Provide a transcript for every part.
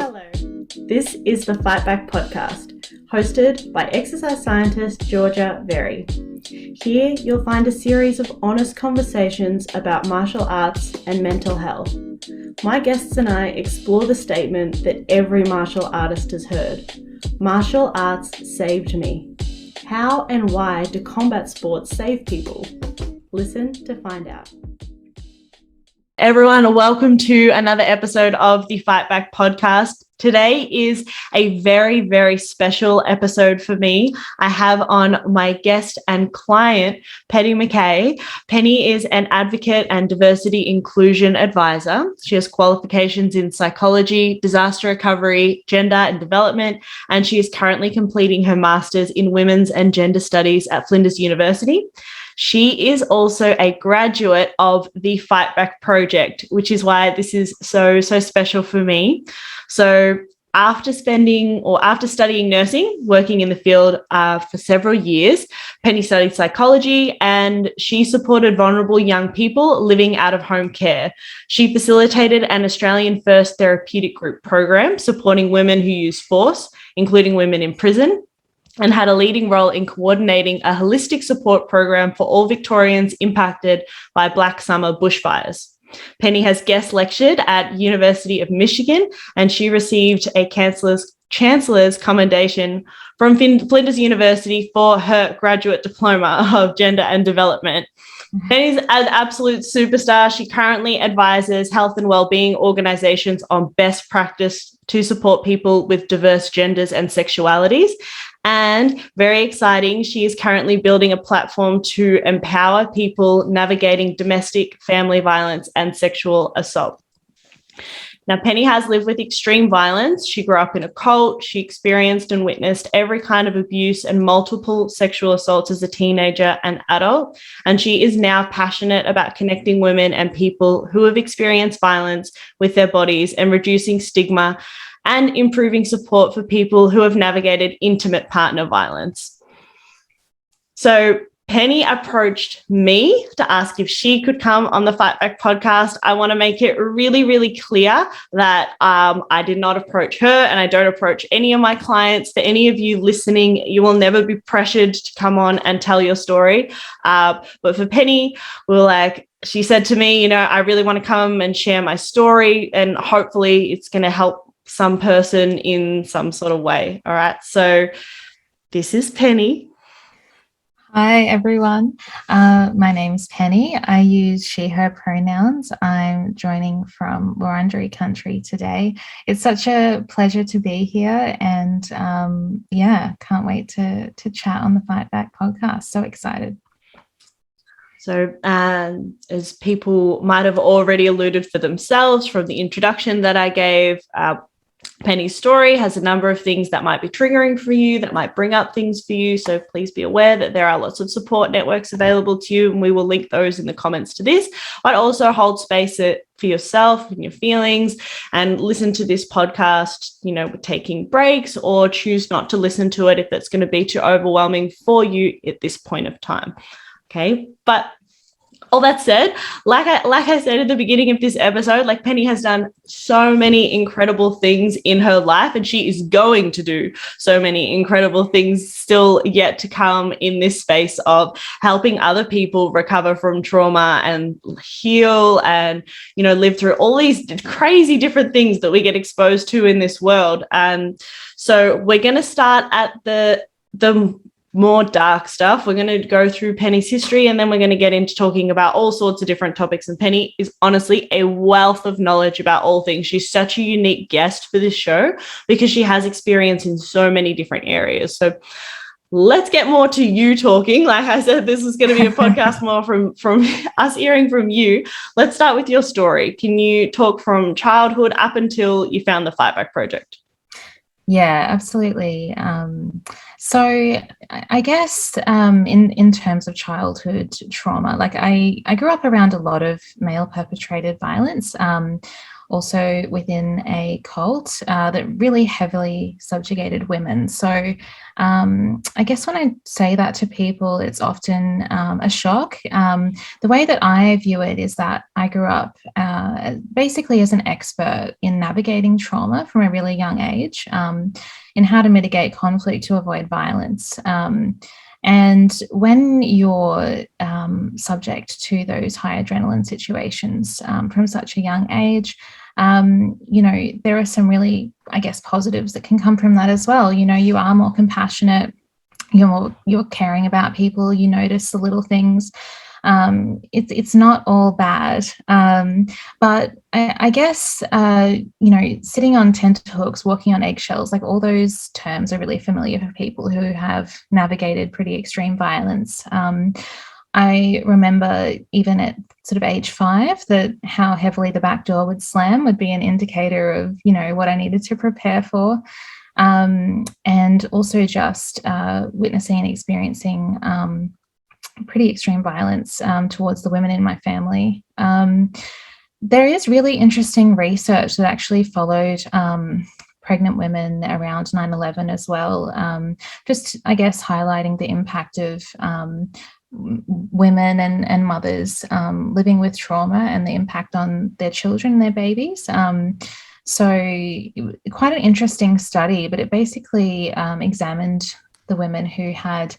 Hello, this is the Fightback podcast, hosted by exercise scientist Georgia Very. Here you'll find a series of honest conversations about martial arts and mental health. My guests and I explore the statement that every martial artist has heard: martial arts saved me. How and why do combat sports save people? Listen to find out. Everyone, welcome to another episode of the Fightback podcast. Today is a very, very special episode for me. I have on my guest and client, Penny McKay. Penny is an advocate and diversity inclusion advisor. She has qualifications in psychology, disaster recovery, gender and development, and she is currently completing her master's in women's and gender studies at Flinders University. She is also a graduate of the Fightback project, which is why this is so special for me. So after studying nursing, working in the field for several years, Penny studied psychology and she supported vulnerable young people living out of home care. She facilitated an Australian first therapeutic group program supporting women who use force, including women in prison, and had a leading role in coordinating a holistic support program for all Victorians impacted by Black Summer bushfires. Penny has guest lectured at University of Michigan, and she received a Chancellor's Commendation from Flinders University for her graduate diploma of gender and development. Penny's an absolute superstar. She currently advises health and wellbeing organizations on best practice to support people with diverse genders and sexualities. And very exciting, she is currently building a platform to empower people navigating domestic, family violence and sexual assault. Now, Penny has lived with extreme violence. She grew up in a cult. She experienced and witnessed every kind of abuse and multiple sexual assaults as a teenager and adult. And she is now passionate about connecting women and people who have experienced violence with their bodies and reducing stigma and improving support for people who have navigated intimate partner violence. So Penny approached me to ask if she could come on the Fightback podcast. I want to make it really, really clear that I did not approach her and I don't approach any of my clients. For any of you listening, you will never be pressured to come on and tell your story. But for Penny, she said to me, I really want to come and share my story and hopefully it's going to help some person in some sort of way. All right. So this is Penny. Hi, everyone. My name's Penny. I use she, her pronouns. I'm joining from Wurundjeri country today. It's such a pleasure to be here and can't wait to chat on the Fightback podcast. So excited. So as people might have already alluded for themselves from the introduction that I gave, Penny's story has a number of things that might be triggering for you, that might bring up things for you. So please be aware that there are lots of support networks available to you, and we will link those in the comments to this, but also hold space for yourself and your feelings and listen to this podcast, taking breaks, or choose not to listen to it if it's going to be too overwhelming for you at this point of time. Okay. But all that said, like I said at the beginning of this episode, Penny has done so many incredible things in her life, and she is going to do so many incredible things still yet to come in this space of helping other people recover from trauma and heal and, live through all these crazy different things that we get exposed to in this world. And so we're going to start at the more dark stuff. We're going to go through Penny's history and then we're going to get into talking about all sorts of different topics. And Penny is honestly a wealth of knowledge about all things. She's such a unique guest for this show because she has experience in so many different areas. So let's get more to you talking. Like I said, this is going to be a podcast more from us hearing from you. Let's start with your story. Can you talk from childhood up until you found the Fightback project? Yeah, absolutely. So I guess in terms of childhood trauma, I grew up around a lot of male perpetrated violence. also within a cult that really heavily subjugated women. So I guess when I say that to people, it's often a shock. The way that I view it is that I grew up basically as an expert in navigating trauma from a really young age, in how to mitigate conflict to avoid violence. And when you're subject to those high adrenaline situations from such a young age, there are some really, I guess, positives that can come from that as well. You are more compassionate, you're caring about people, you notice the little things. It's not all bad, but I guess sitting on tenterhooks, walking on eggshells, like all those terms are really familiar for people who have navigated pretty extreme violence. I remember even at sort of age 5 that how heavily the back door would slam would be an indicator of what I needed to prepare for. And also just witnessing and experiencing pretty extreme violence towards the women in my family. There is really interesting research that actually followed pregnant women around 9/11 as well, just, I guess, highlighting the impact of women and mothers living with trauma and the impact on their children and their babies. So quite an interesting study, but it basically examined the women who had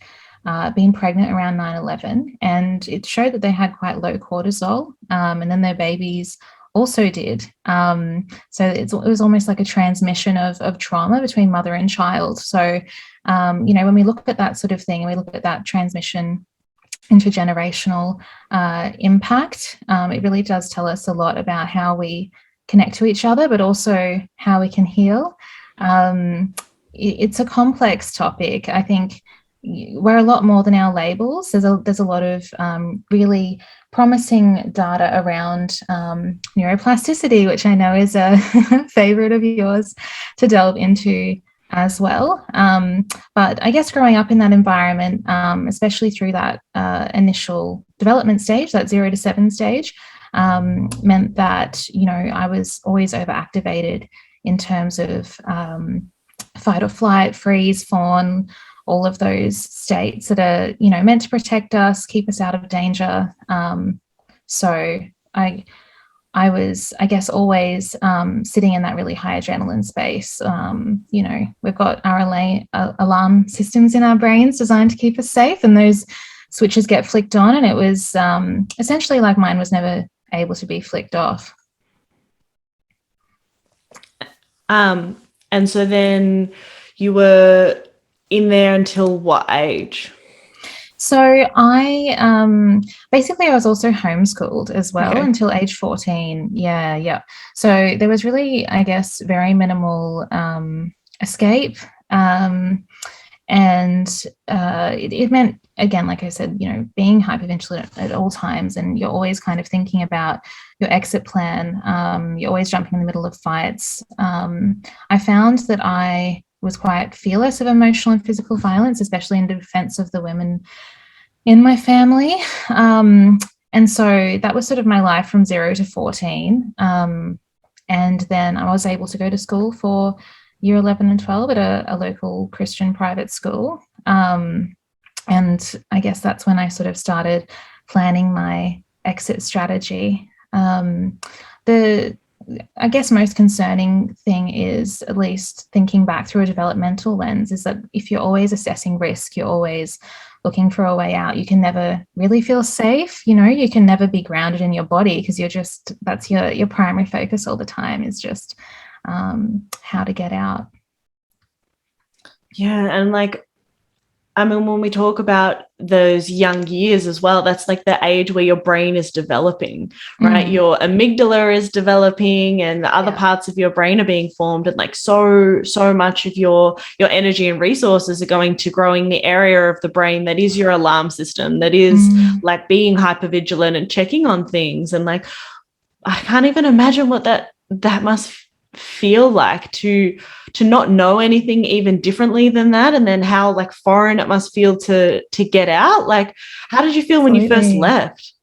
been pregnant around 9/11, and it showed that they had quite low cortisol, and then their babies also did. So it was almost like a transmission of trauma between mother and child. So, when we look at that sort of thing, and we look at that transmission intergenerational impact, it really does tell us a lot about how we connect to each other, but also how we can heal. It's a complex topic. I think we're a lot more than our labels. There's a lot of really promising data around neuroplasticity, which I know is a favorite of yours to delve into as well. But I guess growing up in that environment, especially through that initial development stage, that 0 to 7 stage, meant that, I was always overactivated in terms of fight or flight, freeze, fawn, all of those states that are, meant to protect us, keep us out of danger. So I was, I guess, always sitting in that really high adrenaline space. We've got our alarm systems in our brains designed to keep us safe, and those switches get flicked on, and it was essentially like mine was never able to be flicked off. And so then you were in there until what age? So I basically I was also homeschooled as well until age 14. Yeah. So there was really, I guess, very minimal escape. And it meant, again, like I said, being hypervigilant at all times, and you're always kind of thinking about your exit plan. You're always jumping in the middle of fights. I found that I was quite fearless of emotional and physical violence, especially in defense of the women in my family. And so that was sort of my life from 0 to 14. And then I was able to go to school for year 11 and 12 at a local Christian private school. And I guess that's when I sort of started planning my exit strategy. The I guess most concerning thing is, at least thinking back through a developmental lens, is that if you're always assessing risk, you're always looking for a way out, you can never really feel safe. You can never be grounded in your body, because that's your primary focus all the time, is just how to get out. Yeah. And when we talk about those young years as well, that's like the age where your brain is developing, right? Your amygdala is developing, and the other parts of your brain are being formed, and so much of your energy and resources are going to growing the area of the brain that is your alarm system, that is like being hypervigilant and checking on things. And I can't even imagine what that must feel like to not know anything even differently than that, and then how foreign it must feel to get out. How did you feel when you first left?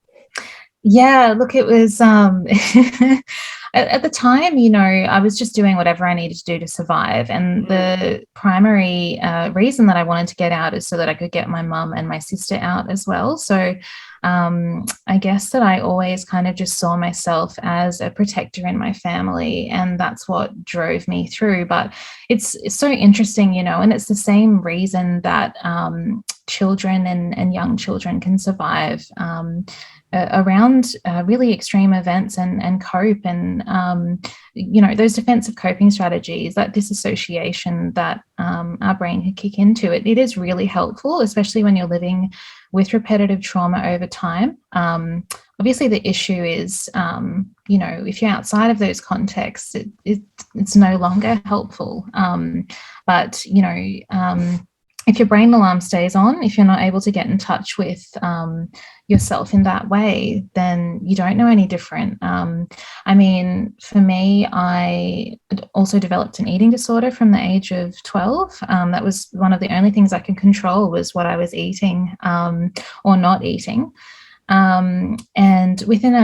Yeah, look, it was at the time, you know, I was just doing whatever I needed to do to survive. And the primary reason that I wanted to get out is so that I could get my mum and my sister out as well. So I guess that I always kind of just saw myself as a protector in my family, and that's what drove me through. But it's so interesting, you know, and it's the same reason that children and young children can survive around really extreme events and cope, and you know, those defensive coping strategies, that disassociation that our brain can kick into. It is really helpful, especially when you're living with repetitive trauma over time. Obviously the issue is, you know, if you're outside of those contexts, it's no longer helpful. But you know, if your brain alarm stays on, if you're not able to get in touch with yourself in that way, then you don't know any different. I mean, for me, I also developed an eating disorder from the age of 12. That was one of the only things I could control, was what I was eating or not eating. And within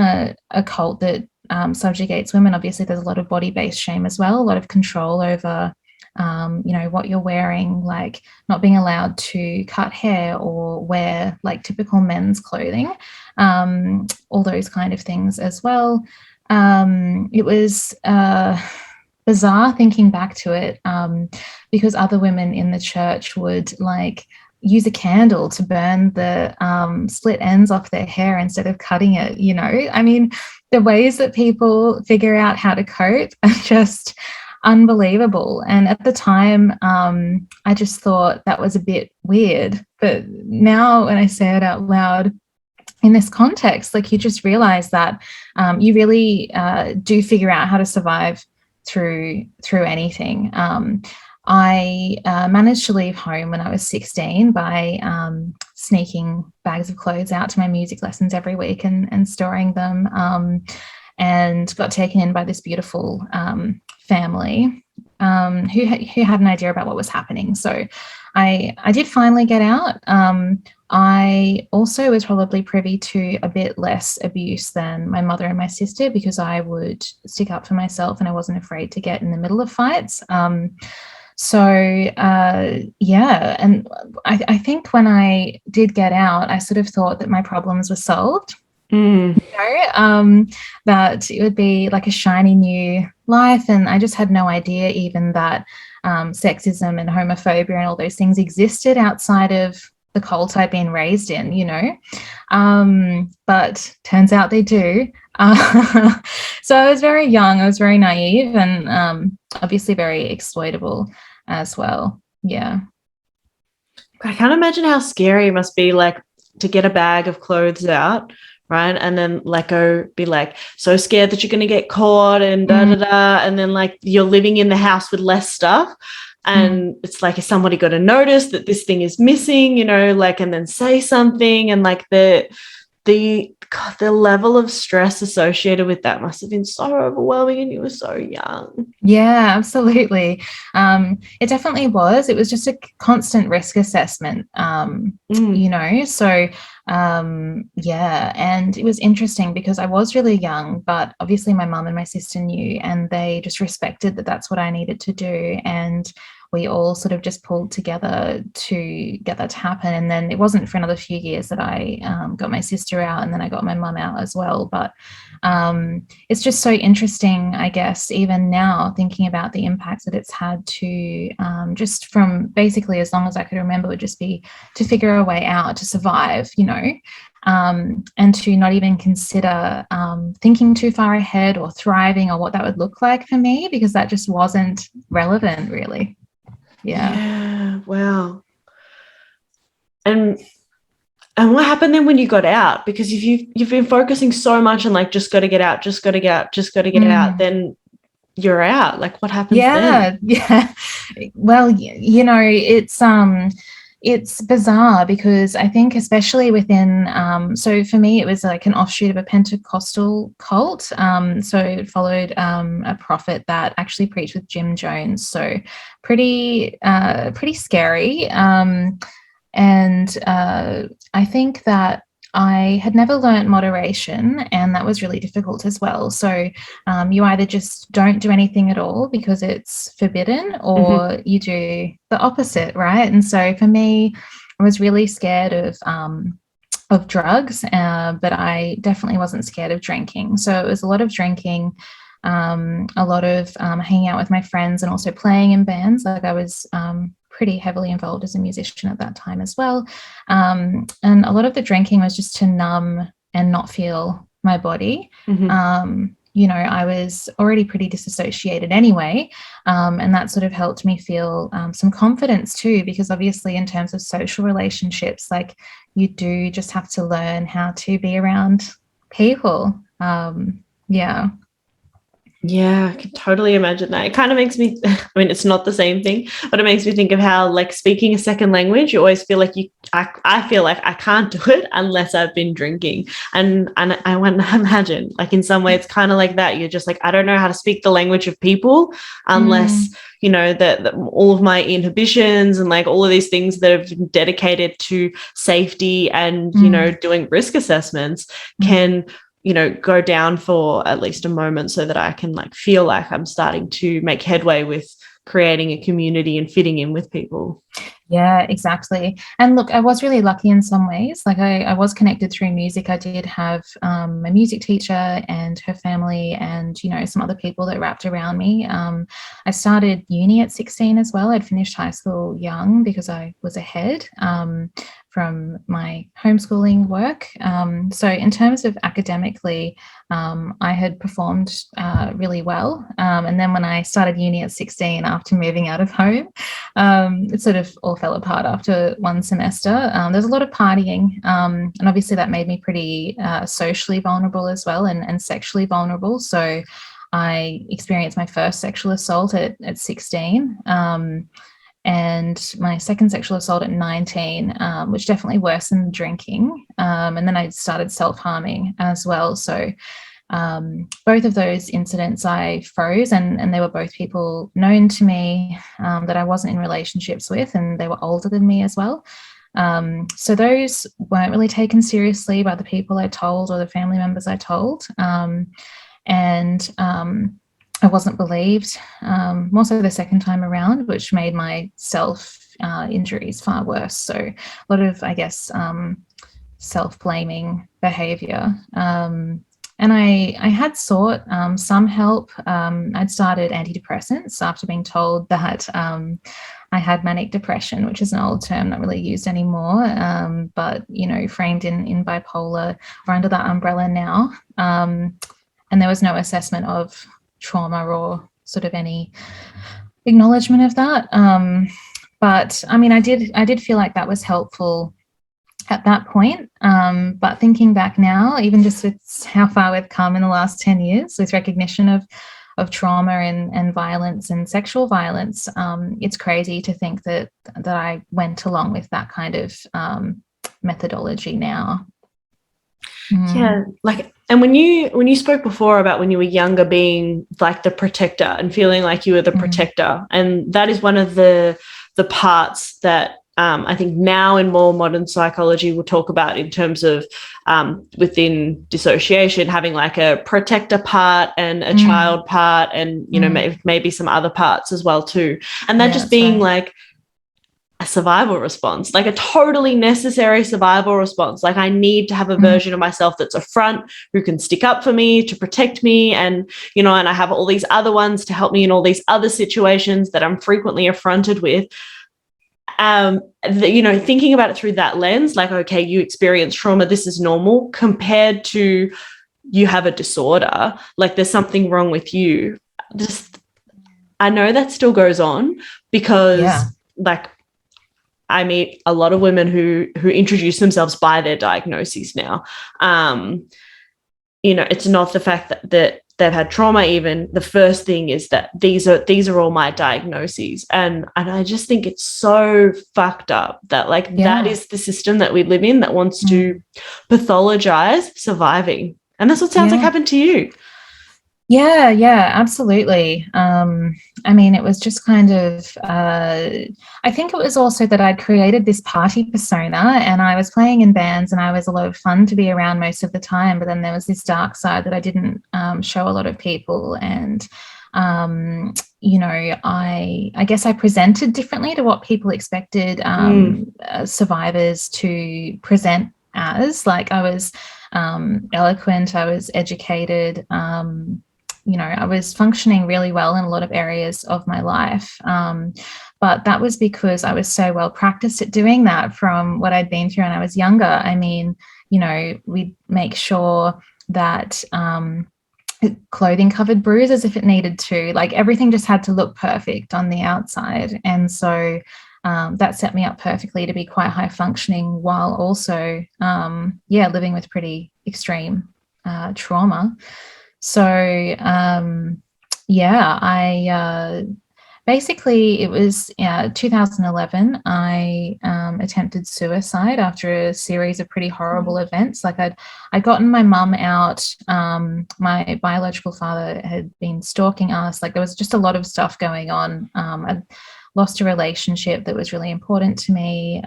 a cult that subjugates women, obviously there's a lot of body-based shame as well, a lot of control over you know, what you're wearing, like not being allowed to cut hair or wear like typical men's clothing, all those kind of things as well. It was bizarre thinking back to it, because other women in the church would like use a candle to burn the split ends off their hair instead of cutting it, you know. I mean, the ways that people figure out how to cope are just unbelievable. And at the time, I just thought that was a bit weird. But now when I say it out loud in this context, like, you just realize that you really do figure out how to survive through anything. I managed to leave home when I was 16 by sneaking bags of clothes out to my music lessons every week and storing them, and got taken in by this beautiful family who had an idea about what was happening. So I did finally get out. I also was probably privy to a bit less abuse than my mother and my sister, because I would stick up for myself and I wasn't afraid to get in the middle of fights. Yeah, and I think when I did get out, I sort of thought that my problems were solved. You know, that it would be like a shiny new life, and I just had no idea even that sexism and homophobia and all those things existed outside of the cult I'd been raised in, you know. But turns out they do. So I was very young, I was very naive, and obviously very exploitable as well. Yeah. I can't imagine how scary it must be, like, to get a bag of clothes out, right, and then let go, be like so scared that you're going to get caught and and then like you're living in the house with less stuff, and it's like, is somebody going to notice that this thing is missing, you know, like, and then say something, and like the level of stress associated with that must have been so overwhelming, and you were so young. Yeah, absolutely. It definitely was. It was just a constant risk assessment, you know. So yeah, and it was interesting because I was really young, but obviously my mum and my sister knew, and they just respected that that's what I needed to do, and we all sort of just pulled together to get that to happen. And then it wasn't for another few years that I got my sister out, and then I got my mum out as well. But it's just so interesting, I guess, even now thinking about the impact that it's had to just from basically as long as I could remember would just be to figure a way out to survive, you know, and to not even consider thinking too far ahead or thriving or what that would look like for me, because that just wasn't relevant really. Yeah. Wow. And what happened then when you got out? Because if you've been focusing so much on like, just got to get out, just got to get out, just got to get out, then you're out. Like, what happens then? Yeah. Well, you know, it's bizarre because I think especially within, so for me, it was like an offshoot of a Pentecostal cult. So it followed a prophet that actually preached with Jim Jones. So pretty scary. And I think that I had never learnt moderation, and that was really difficult as well. So you either just don't do anything at all because it's forbidden, or you do the opposite, right? And so for me, I was really scared of drugs, but I definitely wasn't scared of drinking. So it was a lot of drinking, a lot of hanging out with my friends, and also playing in bands. Like I was pretty heavily involved as a musician at that time as well. And a lot of the drinking was just to numb and not feel my body. I was already pretty disassociated anyway, and that sort of helped me feel some confidence too, because obviously in terms of social relationships, like you do just have to learn how to be around people. Yeah, I can totally imagine that. It kind of makes me, I mean, it's not the same thing, but it makes me think of how, like, speaking a second language, you always feel like I feel like I can't do it unless I've been drinking. And I want to imagine, like, in some way, it's kind of like that. You're just like, I don't know how to speak the language of people unless, that all of my inhibitions and like all of these things that have been dedicated to safety and, doing risk assessments can go down for at least a moment so that I can like feel like I'm starting to make headway with creating a community and fitting in with people. Yeah, exactly. And look, I was really lucky in some ways. Like I was connected through music. I did have a music teacher and her family and, some other people that wrapped around me. I started uni at 16 as well. I'd finished high school young because I was ahead from my homeschooling work. So in terms of academically, I had performed really well. And then when I started uni at 16 after moving out of home, it sort of all fell apart after one semester. There's a lot of partying, and obviously that made me pretty socially vulnerable as well, and sexually vulnerable. So I experienced my first sexual assault at 16, and my second sexual assault at 19, which definitely worsened drinking. And then I started self-harming as well. So both of those incidents I froze, and they were both people known to me that I wasn't in relationships with, and they were older than me as well. So those weren't really taken seriously by the people I told or the family members I told. And I wasn't believed, more so the second time around, which made my injuries far worse. So a lot of, I guess, self-blaming behavior. And I had sought some help. I'd started antidepressants after being told that I had manic depression, which is an old term not really used anymore, but, framed in bipolar or under that umbrella now. And there was no assessment of trauma or sort of any acknowledgement of that. But I mean, I did feel like that was helpful at that point. But thinking back now, even just with how far we've come in the last 10 years with recognition of trauma and violence and sexual violence, it's crazy to think that I went along with that kind of methodology now. Yeah, and when you spoke before about when you were younger being like the protector and feeling like you were the protector, and that is one of the parts that I think now in more modern psychology we'll talk about in terms of within dissociation having like a protector part and a child part, and maybe some other parts as well too, and that just being like a survival response, like a totally necessary survival response. Like I need to have a version of myself that's a front, who can stick up for me, to protect me, and and I have all these other ones to help me in all these other situations that I'm frequently affronted with. Thinking about it through that lens, like, okay, you experience trauma, this is normal, compared to you have a disorder, like there's something wrong with you. Just, I know that still goes on because like I meet a lot of women who introduce themselves by their diagnoses now. It's not the fact that they've had trauma. Even the first thing is that these are all my diagnoses, and I just think it's so fucked up that that is the system that we live in, that wants to pathologize surviving, and that's what sounds like happened to you. Yeah, absolutely. I mean, it was just kind of, I think it was also that I'd created this party persona and I was playing in bands and I was a lot of fun to be around most of the time. But then there was this dark side that I didn't show a lot of people. And, you know, I guess I presented differently to what people expected survivors to present as. Like I was eloquent, I was educated, you know, I was functioning really well in a lot of areas of my life. But that was because I was so well practiced at doing that from what I'd been through when I was younger. I mean, you know, we'd make sure that clothing covered bruises if it needed to. Like everything just had to look perfect on the outside. And so that set me up perfectly to be quite high functioning while also, living with pretty extreme trauma. So, I basically, it was 2011, I attempted suicide after a series of pretty horrible events. Like I'd gotten my mum out. My biological father had been stalking us. Like there was just a lot of stuff going on. I'd lost a relationship that was really important to me.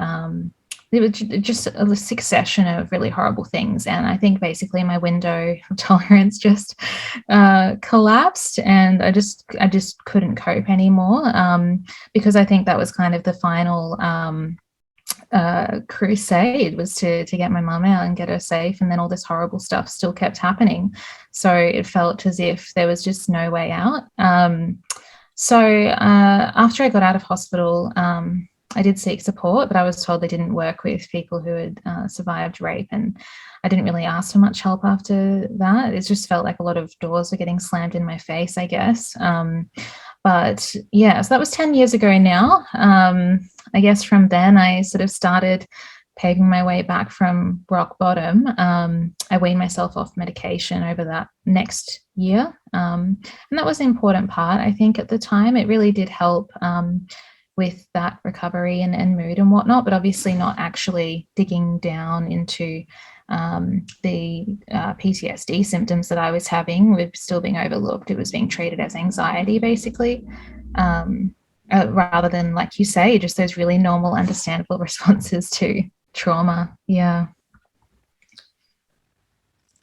It was just a succession of really horrible things. And I think basically my window of tolerance just collapsed and I just couldn't cope anymore, because I think that was kind of the final crusade was to get my mum out and get her safe. And then all this horrible stuff still kept happening. So it felt as if there was just no way out. So after I got out of hospital, I did seek support, but I was told they didn't work with people who had survived rape. And I didn't really ask for much help after that. It just felt like a lot of doors were getting slammed in my face, I guess. But yeah, so that was 10 years ago now. I guess from then I sort of started paving my way back from rock bottom. I weaned myself off medication over that next year. And that was an important part, I think, at the time. It really did help with that recovery and mood and whatnot, but obviously not actually digging down into the PTSD symptoms that I was having were still being overlooked. It was being treated as anxiety, basically, rather than, like you say, just those really normal, understandable responses to trauma. Yeah.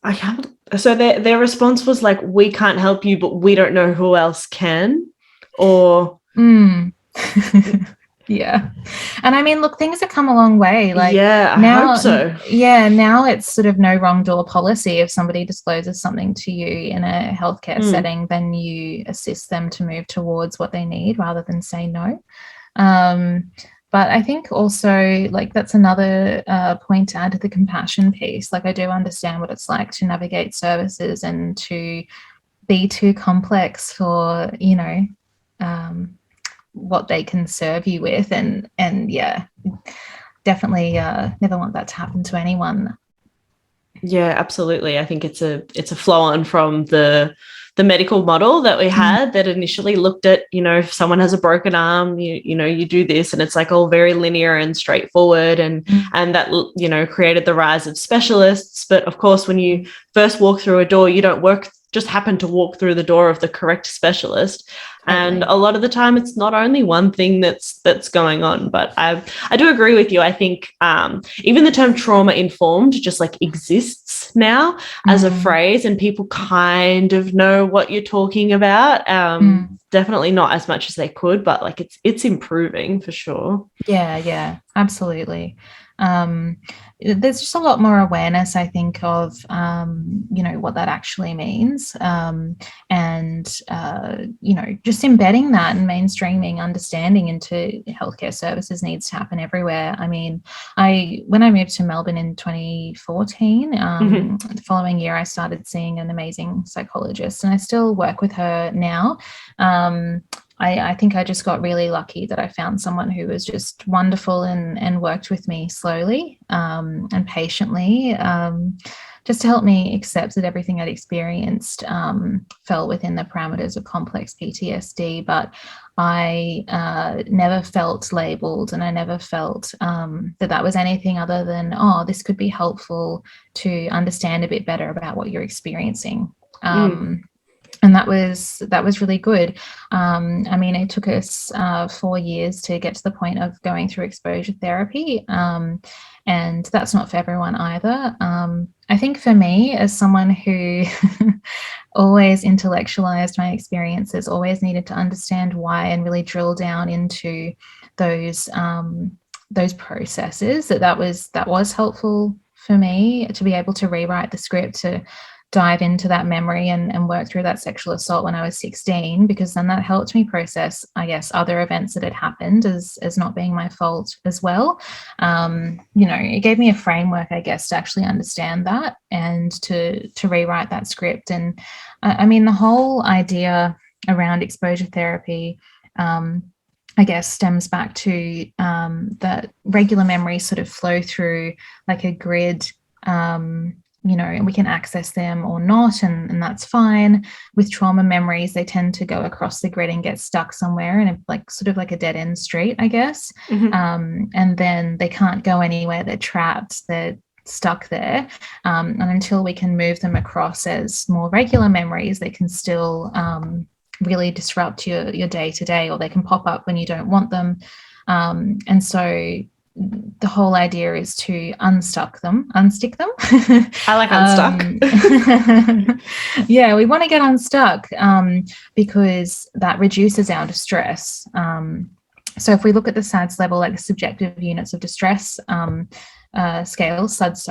I can't. So their response was like, "We can't help you, but we don't know who else can," or. Yeah. And I mean, look, things have come a long way. Like I hope so. Yeah, now it's sort of no wrong door policy. If somebody discloses something to you in a healthcare setting, then you assist them to move towards what they need rather than say no. But I think also, like, that's another point to add to the compassion piece. Like, I do understand what it's like to navigate services and to be too complex for, you know, what they can serve you with, and yeah, definitely never want that to happen to anyone. Yeah, absolutely. I think it's a flow on from the medical model that we had that initially looked at, you know, if someone has a broken arm, you know, you do this, and it's like all very linear and straightforward, and that, you know, created the rise of specialists. But of course, when you first walk through a door, you don't just happen to walk through the door of the correct specialist. And a lot of the time it's not only one thing that's going on. But I do agree with you. I think even the term trauma informed just like exists now as a phrase, and people kind of know what you're talking about. Definitely not as much as they could, but like it's improving for sure. Yeah, absolutely. There's just a lot more awareness, I think, of you know, what that actually means, and you know, just embedding that and mainstreaming understanding into healthcare services needs to happen everywhere. I mean, when I moved to Melbourne in 2014, the following year I started seeing an amazing psychologist, and I still work with her now. I think I just got really lucky that I found someone who was just wonderful and worked with me slowly and patiently, just to help me accept that everything I'd experienced fell within the parameters of complex PTSD. But I never felt labeled, and I never felt that was anything other than, oh, this could be helpful to understand a bit better about what you're experiencing. And that was really good. I mean, it took us 4 years to get to the point of going through exposure therapy, and that's not for everyone either. I think for me, as someone who always intellectualized my experiences, always needed to understand why and really drill down into those processes, that was helpful for me to be able to rewrite the script, to dive into that memory and work through that sexual assault when I was 16, because then that helped me process, I guess, other events that had happened as not being my fault as well. It gave me a framework, I guess, to actually understand that and to rewrite that script. And I mean, the whole idea around exposure therapy, I guess, stems back to that regular memories sort of flow through like a grid, and we can access them or not, and that's fine. With trauma memories, they tend to go across the grid and get stuck somewhere in sort of like a dead end street, I guess. And then they can't go anywhere. They're trapped. They're stuck there. And until we can move them across as more regular memories, they can still really disrupt your day to day, or they can pop up when you don't want them. And so the whole idea is to unstick them. I like unstuck. Yeah, we want to get unstuck because that reduces our distress. So if we look at the SADS level, like the subjective units of distress scale, SUDS,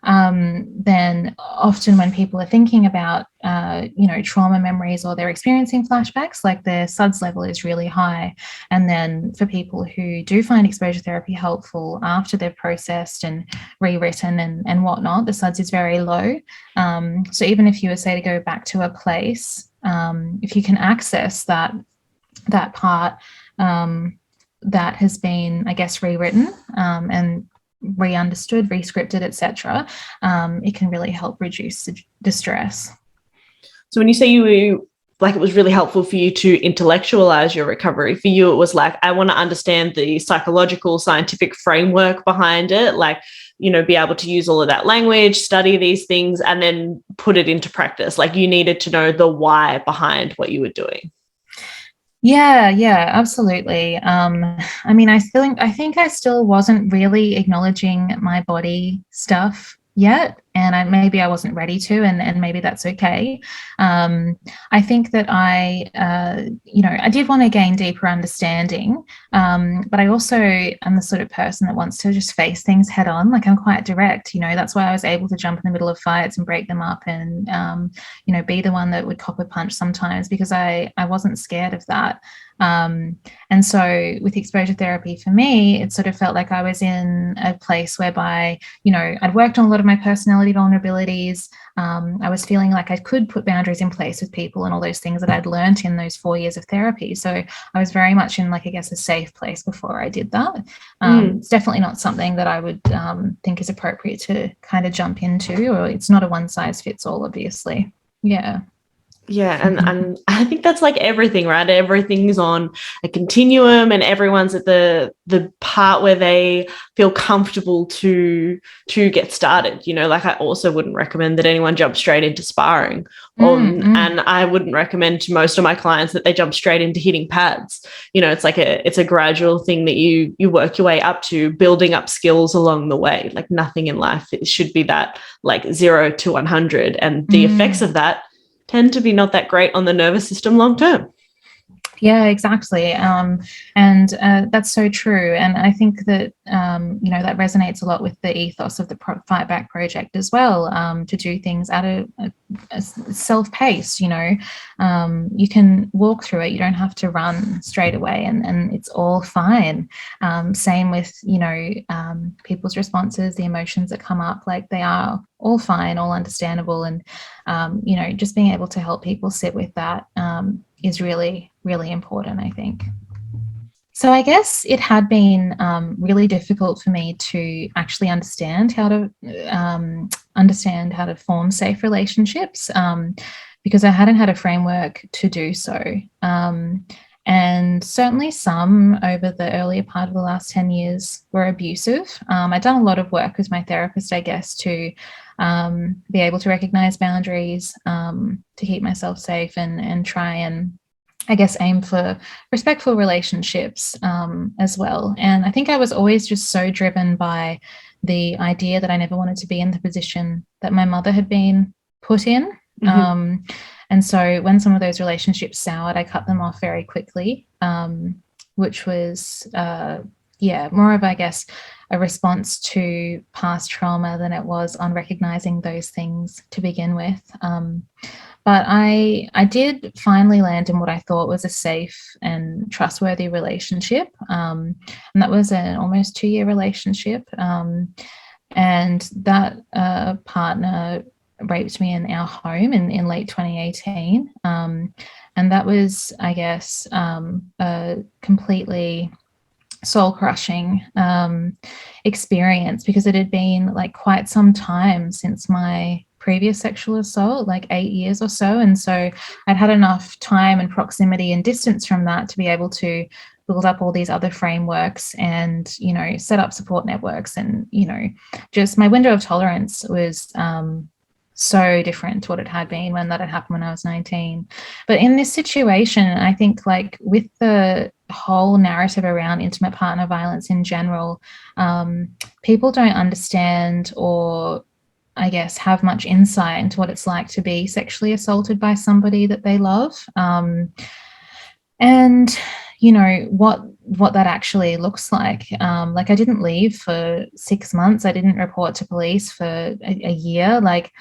then often when people are thinking about, trauma memories, or they're experiencing flashbacks, like their SUDS level is really high. And then for people who do find exposure therapy helpful after they've processed and rewritten and whatnot, the SUDS is very low. So even if you were, say, to go back to a place, if you can access that part that has been, I guess, rewritten and re-understood, re-scripted, etc., it can really help reduce the distress. So when you say it was really helpful for you to intellectualize your recovery, for you it was like, I want to understand the psychological, scientific framework behind it, be able to use all of that language, study these things, and then put it into practice. Like, you needed to know the why behind what you were doing. Yeah, absolutely. I mean, I think I still wasn't really acknowledging my body stuff yet, and maybe I wasn't ready to, and maybe that's okay. I think that I did want to gain deeper understanding, but I also am the sort of person that wants to just face things head on. Like, I'm quite direct, that's why I was able to jump in the middle of fights and break them up, and be the one that would cop a punch sometimes, because I wasn't scared of that. And so with exposure therapy, for me, it sort of felt like I was in a place whereby, I'd worked on a lot of my personality vulnerabilities. I was feeling like I could put boundaries in place with people and all those things that I'd learned in those 4 years of therapy. So I was very much in, like, I guess, a safe place before I did that. It's definitely not something that I would think is appropriate to kind of jump into, or it's not a one size fits all, obviously. Yeah. Yeah, and I think that's like everything, right? Everything's on a continuum, and everyone's at the part where they feel comfortable to get started. I also wouldn't recommend that anyone jump straight into sparring, and I wouldn't recommend to most of my clients that they jump straight into hitting pads. It's a gradual thing that you work your way up to, building up skills along the way. Like, nothing in life, it should be that like 0 to 100, and the effects of that tend to be not that great on the nervous system long term. Yeah, exactly. And that's so true. And I think that, that resonates a lot with the ethos of the Fightback project as well, to do things at a self-pace. You can walk through it. You don't have to run straight away, and it's all fine. Same with, people's responses, the emotions that come up, like, they are all fine, all understandable. And, just being able to help people sit with that is really, really important, I think. So I guess it had been really difficult for me to actually understand how to form safe relationships, because I hadn't had a framework to do so. And certainly some over the earlier part of the last 10 years were abusive. I'd done a lot of work with my therapist, I guess, to be able to recognize boundaries, to keep myself safe and try and, I guess, aim for respectful relationships as well. And I think I was always just so driven by the idea that I never wanted to be in the position that my mother had been put in. And so when some of those relationships soured, I cut them off very quickly, which was, more of, I guess, a response to past trauma than it was on recognizing those things to begin with. But I did finally land in what I thought was a safe and trustworthy relationship. And that was an almost 2-year relationship. And that partner raped me in our home in late 2018. And that was, I guess, a completely soul-crushing experience, because it had been like quite some time since my previous sexual assault, like 8 years or so. And so I'd had enough time and proximity and distance from that to be able to build up all these other frameworks and, you know, set up support networks. And, you know, just my window of tolerance was so different to what it had been when that had happened when I was 19. But in this situation, I think, like, with the whole narrative around intimate partner violence in general, people don't understand, or I guess have much insight into what it's like to be sexually assaulted by somebody that they love. And, you know, what that actually looks like. Like, I didn't leave for 6 months. I didn't report to police for a year. Like,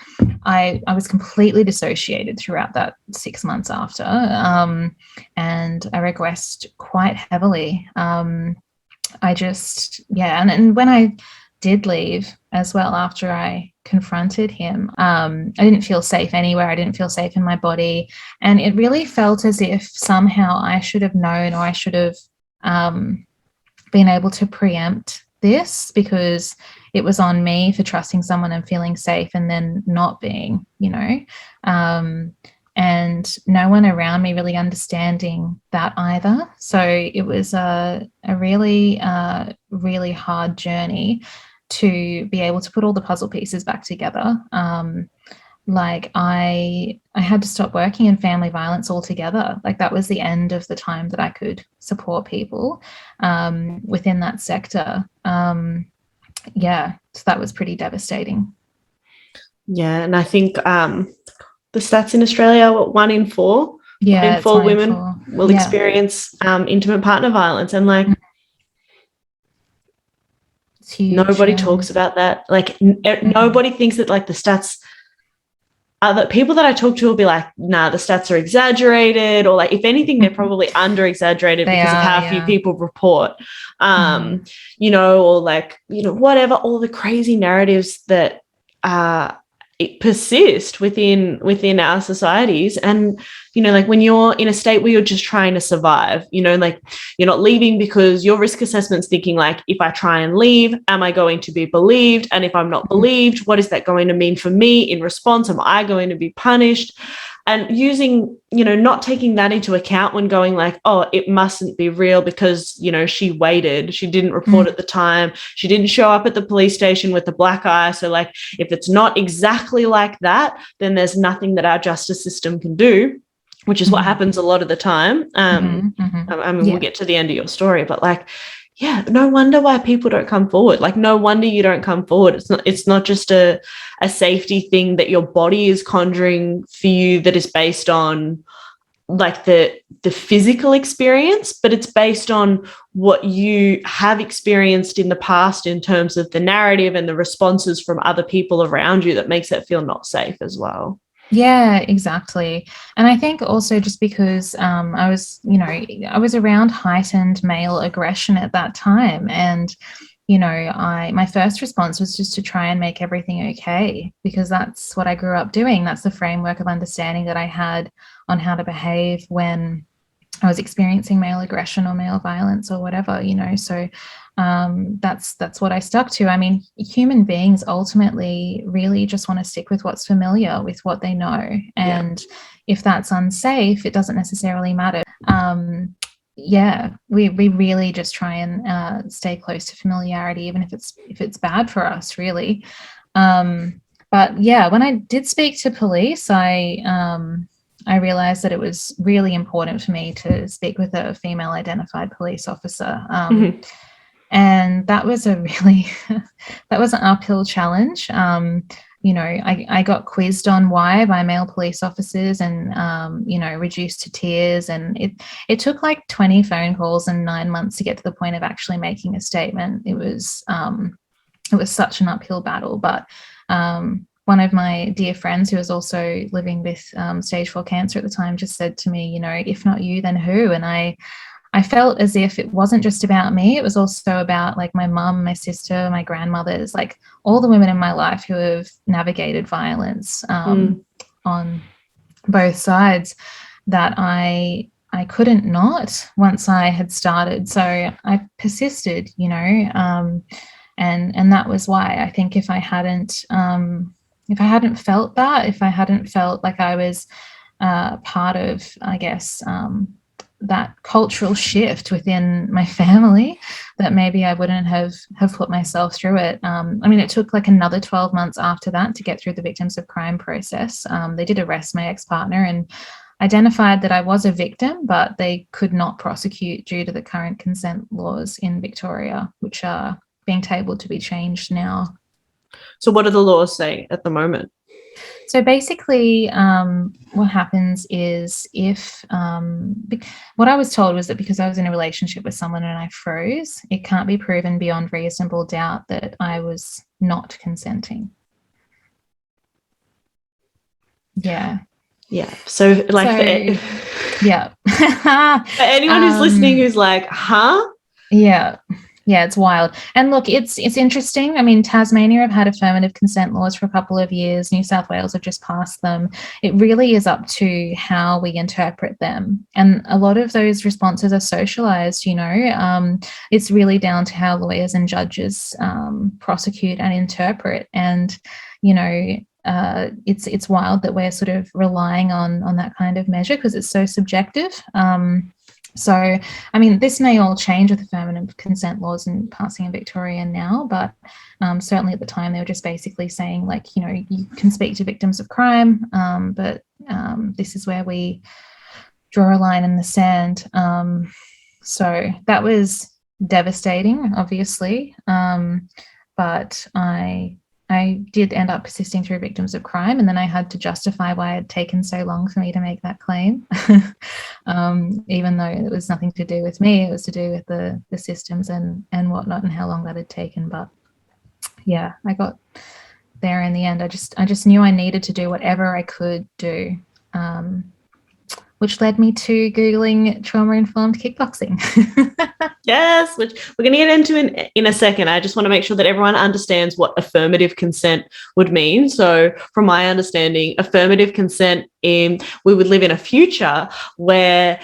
I was completely dissociated throughout that 6 months after. And I regressed quite heavily. I just, and when I did leave as well, after I confronted him, I didn't feel safe anywhere. I didn't feel safe in my body. And it really felt as if somehow I should have known, or I should have been able to preempt this, because it was on me for trusting someone and feeling safe and then not being, you know, and no one around me really understanding that either. So it was a really, really hard journey to be able to put all the puzzle pieces back together. Like, I had to stop working in family violence altogether. Like, that was the end of the time that I could support people within that sector. So that was pretty devastating. Yeah, and I think the stats in Australia, 1 in 4? Yeah, 1 in 4 women will experience intimate partner violence. And, like, nobody talks about that. Like, nobody thinks that, like, the stats, the people that I talk to will be like, nah, the stats are exaggerated, or, like, if anything, they're probably under exaggerated because of how few people report, you know, or, like, you know, whatever, all the crazy narratives that it persist within our societies. And, you know, like, when you're in a state where you're just trying to survive, you know, like, you're not leaving because your risk assessment's thinking, like, if I try and leave, am I going to be believed? And if I'm not believed, what is that going to mean for me in response? Am I going to be punished? And using, you know, not taking that into account when going, like, oh, it mustn't be real because, you know, she waited, she didn't report at the time, she didn't show up at the police station with the black eye. So, like, if it's not exactly like that, then there's nothing that our justice system can do, which is what happens a lot of the time. I mean, we'll get to the end of your story, but, like, yeah, no wonder why people don't come forward. Like, no wonder you don't come forward. It's not just a safety thing that your body is conjuring for you that is based on, like, the physical experience, but it's based on what you have experienced in the past in terms of the narrative and the responses from other people around you that makes it feel not safe as well. Yeah, exactly. And I think also just because I was around heightened male aggression at that time. And, you know, my first response was just to try and make everything okay, because that's what I grew up doing. That's the framework of understanding that I had on how to behave when I was experiencing male aggression or male violence or whatever, you know. So that's what I stuck to. I mean, human beings ultimately really just want to stick with what's familiar, with what they know. And if that's unsafe, it doesn't necessarily matter. we really just try and stay close to familiarity, even if it's bad for us, really. But yeah, when I did speak to police, I realized that it was really important for me to speak with a female identified police officer. And that was a really that was an uphill challenge. I got quizzed on why by male police officers, and reduced to tears, and it took like 20 phone calls and 9 months to get to the point of actually making a statement. It was such an uphill battle, but one of my dear friends, who was also living with stage 4 cancer at the time, just said to me, if not you, then who? And I felt as if it wasn't just about me. It was also about like my mum, my sister, my grandmothers, like all the women in my life who have navigated violence on both sides, that I couldn't not once I had started. So I persisted, and that was why. I think if I hadn't felt that, if I hadn't felt like I was part of, I guess, that cultural shift within my family, that maybe I wouldn't have put myself through it. It took like another 12 months after that to get through the victims of crime process. They did arrest my ex-partner and identified that I was a victim, but they could not prosecute due to the current consent laws in Victoria, which are being tabled to be changed now. So what do the laws say at the moment? So basically, what happens is what I was told was that because I was in a relationship with someone and I froze, it can't be proven beyond reasonable doubt that I was not consenting. Yeah. Yeah. So yeah. For anyone who's listening who's like, huh? Yeah. Yeah, it's wild. And look, it's interesting. Tasmania have had affirmative consent laws for a couple of years. New South Wales have just passed them. It really is up to how we interpret them. And a lot of those responses are socialized, it's really down to how lawyers and judges prosecute and interpret. And, it's wild that we're sort of relying on that kind of measure because it's so subjective. So, this may all change with affirmative consent laws and passing in Victoria now, but certainly at the time they were just basically saying, like, you can speak to victims of crime, but this is where we draw a line in the sand. So that was devastating, obviously, but I did end up persisting through victims of crime, and then I had to justify why it had taken so long for me to make that claim, even though it was nothing to do with me. It was to do with the systems and whatnot and how long that had taken. But yeah, I got there in the end. I just knew I needed to do whatever I could do, which led me to Googling trauma-informed kickboxing. Yes, which we're going to get into in a second. I just want to make sure that everyone understands what affirmative consent would mean. So from my understanding, affirmative consent, we would live in a future where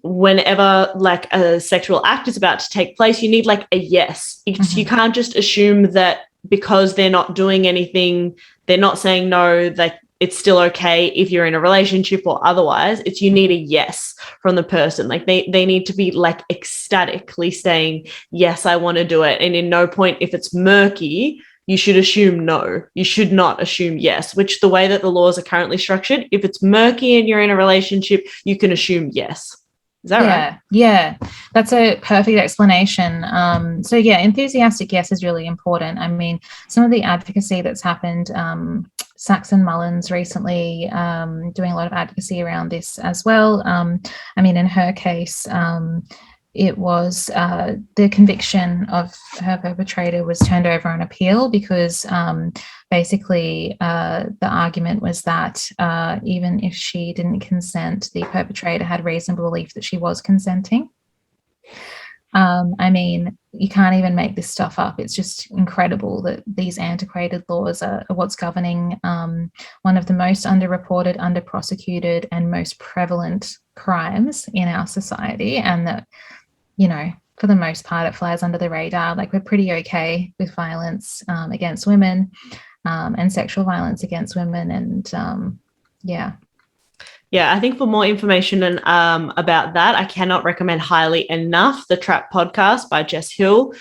whenever like a sexual act is about to take place, you need like a yes. You can't just assume that because they're not doing anything, they're not saying no, like it's still okay if you're in a relationship or otherwise. It's you need a yes from the person. Like they need to be like ecstatically saying, yes, I want to do it. And in no point, if it's murky, you should assume no. You should not assume yes, which the way that the laws are currently structured, if it's murky and you're in a relationship, you can assume yes. Is that right? Yeah, that's a perfect explanation. So yeah, enthusiastic yes is really important. Some of the advocacy that's happened, Saxon Mullins recently doing a lot of advocacy around this as well. In her case, it was the conviction of her perpetrator was turned over on appeal because basically the argument was that even if she didn't consent, the perpetrator had reasonable belief that she was consenting. You can't even make this stuff up. It's just incredible that these antiquated laws are what's governing one of the most underreported, under-prosecuted, and most prevalent crimes in our society, and that, for the most part, it flies under the radar. Like, we're pretty okay with violence against women and sexual violence against women, and yeah. Yeah, I think for more information and about that, I cannot recommend highly enough the Trap podcast by Jess Hill,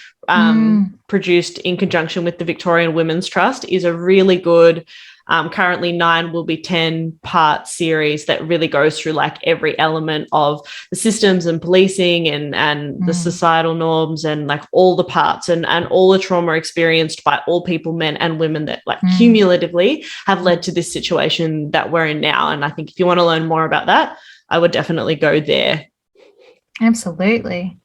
produced in conjunction with the Victorian Women's Trust, is a really good. Currently 9 will be 10-part series that really goes through like every element of the systems and policing and the societal norms and like all the parts and all the trauma experienced by all people, men and women, that like cumulatively have led to this situation that we're in now. And I think if you want to learn more about that, I would definitely go there. Absolutely.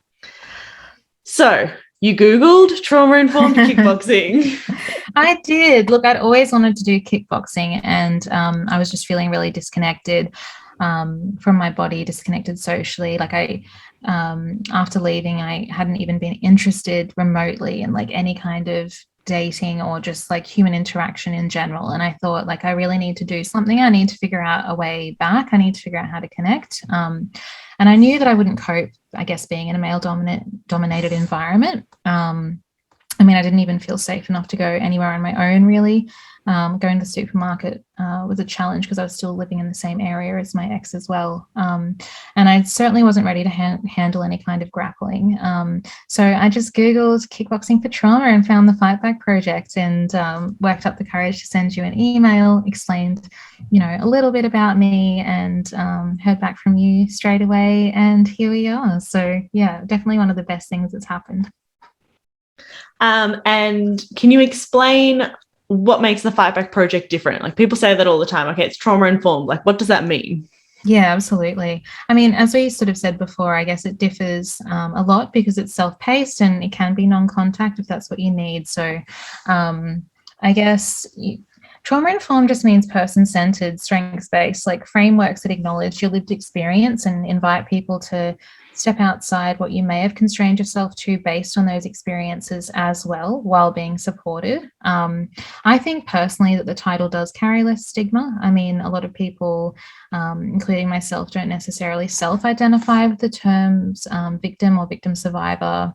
So you Googled trauma-informed kickboxing. I did. Look, I'd always wanted to do kickboxing, and I was just feeling really disconnected from my body, disconnected socially. Like after leaving, I hadn't even been interested remotely in like any kind of dating or just like human interaction in general. And I thought, like, I really need to do something. I need to figure out a way back. I need to figure out how to connect. And I knew that I wouldn't cope, I guess, being in a male dominated environment. I mean, I didn't even feel safe enough to go anywhere on my own, really. Going to the supermarket was a challenge because I was still living in the same area as my ex as well. And I certainly wasn't ready to handle any kind of grappling. So I just Googled kickboxing for trauma and found the Fightback project, and worked up the courage to send you an email, explained, a little bit about me, and heard back from you straight away. And here we are. So yeah, definitely one of the best things that's happened. And can you explain what makes the Fightback project different? Like, people say that all the time. Okay, it's trauma informed. Like, what does that mean? Yeah, absolutely. I mean, as we sort of said before, I guess it differs a lot because it's self-paced and it can be non-contact if that's what you need. So I guess trauma-informed just means person-centered, strengths-based, like frameworks that acknowledge your lived experience and invite people to step outside what you may have constrained yourself to based on those experiences as well, while being supported. I think personally that the title does carry less stigma. I mean, a lot of people, including myself, don't necessarily self-identify with the terms victim or victim survivor,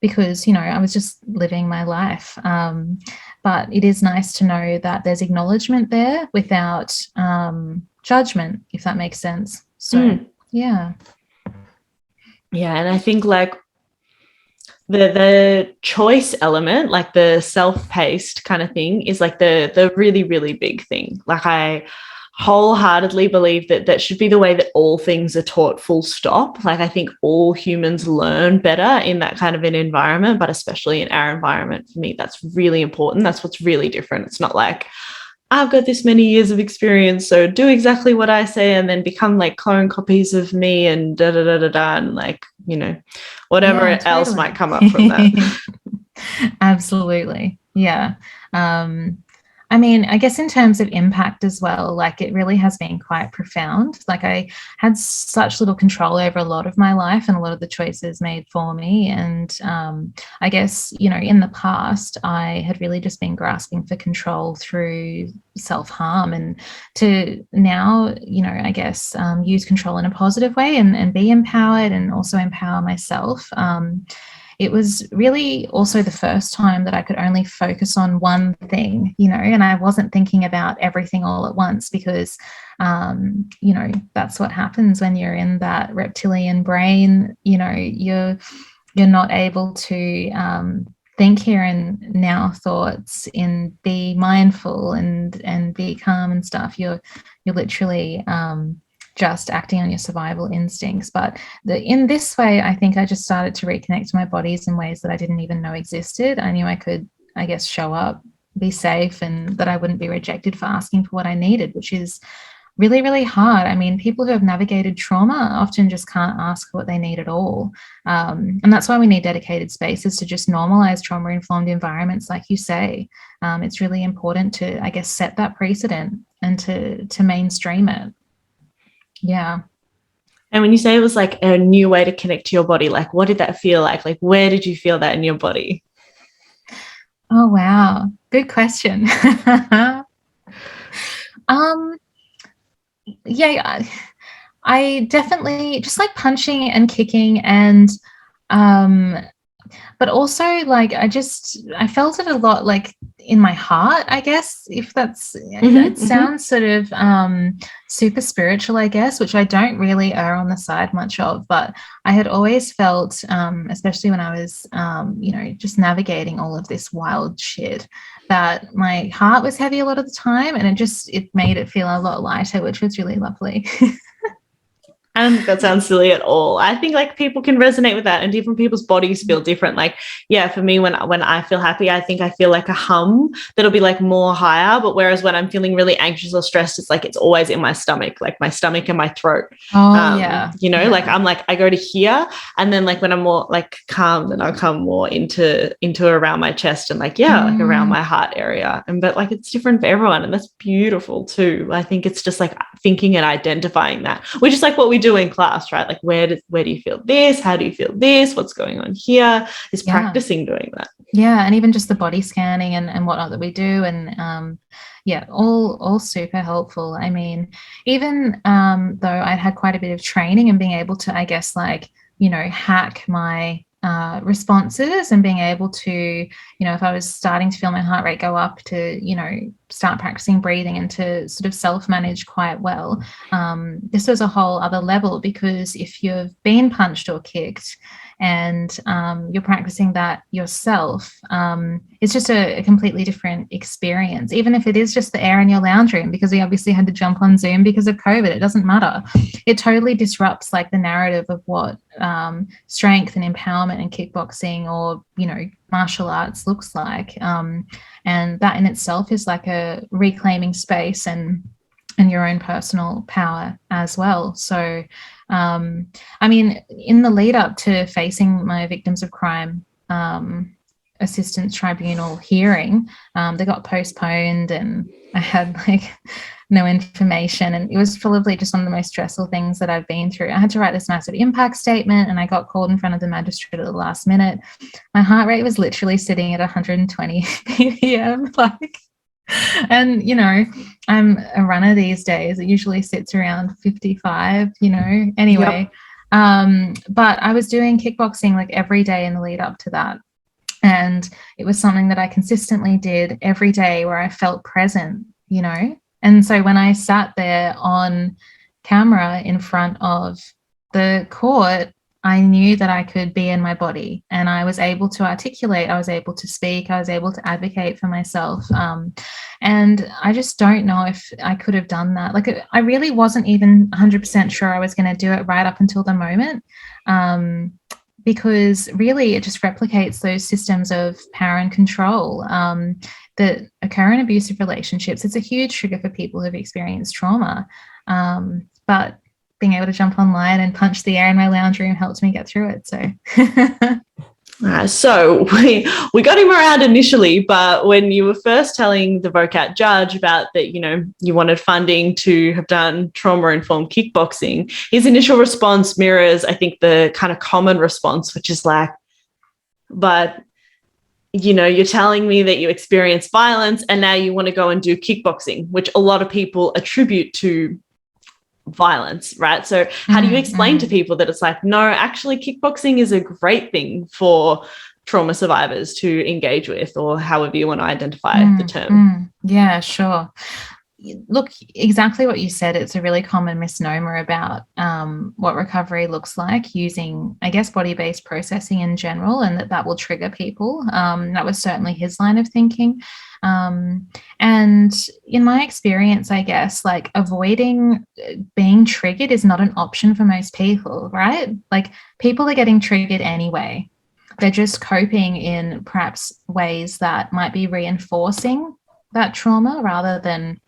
because, I was just living my life. But it is nice to know that there's acknowledgement there without judgment, if that makes sense. So, yeah. Yeah, and I think like the choice element, like the self-paced kind of thing, is like the really, really big thing. Like, I wholeheartedly believe that should be the way that all things are taught, full stop. Like, I think all humans learn better in that kind of an environment, but especially in our environment, for me, that's really important. That's what's really different. It's not like, I've got this many years of experience, so do exactly what I say and then become like clone copies of me and da-da-da-da-da, and like, whatever else might come up from that. Absolutely. Yeah. I mean, I guess in terms of impact as well, like, it really has been quite profound. Like, I had such little control over a lot of my life and a lot of the choices made for me. And I guess, in the past, I had really just been grasping for control through self-harm, and to now, I guess, use control in a positive way and be empowered and also empower myself. It was really also the first time that I could only focus on one thing, and I wasn't thinking about everything all at once because, that's what happens when you're in that reptilian brain. You're not able to think here and now thoughts and be mindful and be calm and stuff. You're literally just acting on your survival instincts. But in this way, I think I just started to reconnect to my bodies in ways that I didn't even know existed. I knew I could, I guess, show up, be safe, and that I wouldn't be rejected for asking for what I needed, which is really, really hard. I mean, people who have navigated trauma often just can't ask for what they need at all. And that's why we need dedicated spaces to just normalize trauma-informed environments, like you say. It's really important to, I guess, set that precedent and to mainstream it. Yeah. And when you say it was like a new way to connect to your body, like, what did that feel like? Like, where did you feel that in your body? Oh, wow. Good question. Yeah, I definitely just like punching and kicking and But also, like, I felt it a lot, like, in my heart, I guess, if that's, it sounds sort of super spiritual, I guess, which I don't really err on the side much of, but I had always felt, especially when I was, just navigating all of this wild shit, that my heart was heavy a lot of the time, and it made it feel a lot lighter, which was really lovely. I don't think that sounds silly at all. I think like people can resonate with that, and different people's bodies feel different. Like, yeah, for me, when I feel happy, I think I feel like a hum that'll be like more higher. But whereas when I'm feeling really anxious or stressed, it's like it's always in my stomach, like my stomach and my throat. Oh, yeah. Like I'm like I go to here, and then like when I'm more like calm, then I'll come more into around my chest and like like around my heart area. But like it's different for everyone, and that's beautiful too. I think it's just like thinking and identifying that, which is like what we do in class, right? Like where do you feel this? How do you feel this? What's going on here? Is practicing doing that. Yeah, and even just the body scanning and whatnot that we do, and all super helpful. I mean, even though I'd had quite a bit of training and being able to, I guess, like, hack my responses and being able to, if I was starting to feel my heart rate go up, to, start practicing breathing and to sort of self-manage quite well. This was a whole other level, because if you've been punched or kicked and you're practicing that yourself, it's just a completely different experience, even if it is just the air in your lounge room, because we obviously had to jump on Zoom because of COVID. It doesn't matter. It totally disrupts like the narrative of what strength and empowerment and kickboxing or, martial arts looks like. And that in itself is like a reclaiming space and your own personal power as well. So, I mean, in the lead up to facing my victims of crime assistance tribunal hearing, they got postponed, and I had like no information, and it was probably just one of the most stressful things that I've been through. I had to write this massive impact statement, and I got called in front of the magistrate at the last minute. My heart rate was literally sitting at 120 ppm, like. And, I'm a runner these days. It usually sits around 55, anyway. Yep. But I was doing kickboxing like every day in the lead up to that. And it was something that I consistently did every day, where I felt present, And so when I sat there on camera in front of the court, I knew that I could be in my body, and I was able to articulate, I was able to speak, I was able to advocate for myself. And I just don't know if I could have done that. Like, I really wasn't even 100% sure I was going to do it right up until the moment. Because really it just replicates those systems of power and control that occur in abusive relationships. It's a huge trigger for people who've experienced trauma. But being able to jump online and punch the air in my lounge room helped me get through it. So we got him around initially, but when you were first telling the VOCAT judge about that, you wanted funding to have done trauma-informed kickboxing, his initial response mirrors, I think, the kind of common response, which is like, but, you're telling me that you experienced violence and now you want to go and do kickboxing, which a lot of people attribute to violence, right? So how do you explain to people that it's like, no, actually kickboxing is a great thing for trauma survivors to engage with, or however you want to identify the term? Yeah, sure. Look, exactly what you said. It's a really common misnomer about what recovery looks like using, I guess, body-based processing in general, and that will trigger people. That was certainly his line of thinking. And in my experience, I guess, like, avoiding being triggered is not an option for most people, right? Like, people are getting triggered anyway. They're just coping in perhaps ways that might be reinforcing that trauma rather than,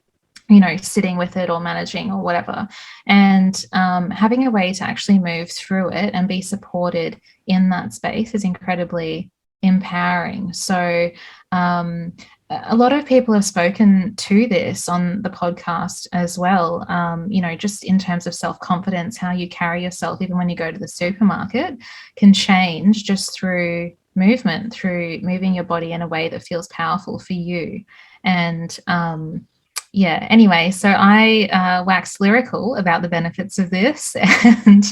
sitting with it or managing or whatever. And having a way to actually move through it and be supported in that space is incredibly empowering. So a lot of people have spoken to this on the podcast as well, just in terms of self-confidence, how you carry yourself even when you go to the supermarket can change just through movement, through moving your body in a way that feels powerful for you. And yeah, anyway, so I waxed lyrical about the benefits of this, and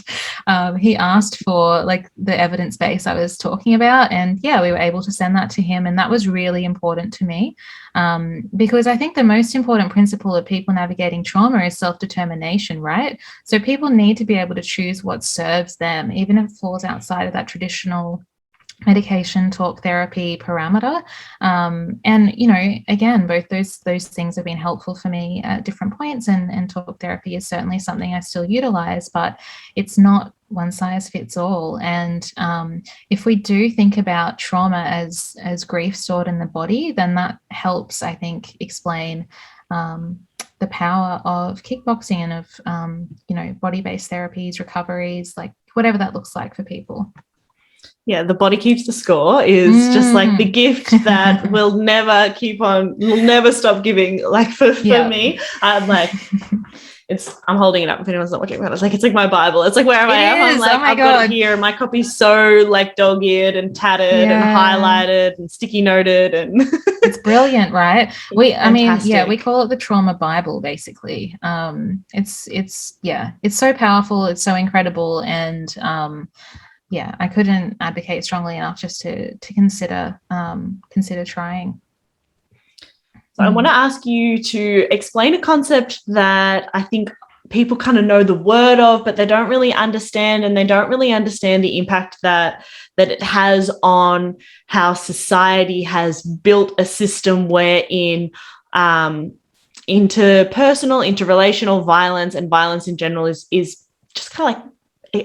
he asked for like the evidence base I was talking about, and yeah, we were able to send that to him, and that was really important to me, because I think the most important principle of people navigating trauma is self-determination, right? So people need to be able to choose what serves them, even if it falls outside of that traditional medication, talk therapy parameter. And, you know, again, both those things have been helpful for me at different points, and talk therapy is certainly something I still utilize, but it's not one size fits all. And if we do think about trauma as grief stored in the body, then that helps, I think, explain the power of kickboxing and of, you know, body-based therapies, recoveries, like whatever that looks like for people. Yeah, the body keeps the score is just like the gift that will never stop giving. Like for me, I'm like, I'm holding it up if anyone's not watching. It's like my Bible. It's like wherever I am, I'm like, I've got it here. My copy's so like dog-eared and tattered and highlighted and sticky noted, and it's brilliant, right? I mean, we call it the trauma Bible, basically. It's so powerful, it's so incredible, and yeah, I couldn't advocate strongly enough just to consider trying. So I want to ask you to explain a concept that I think people kind of know the word of, but they don't really understand, and they don't really understand the impact that it has on how society has built a system wherein interrelational violence and violence in general is just kind of like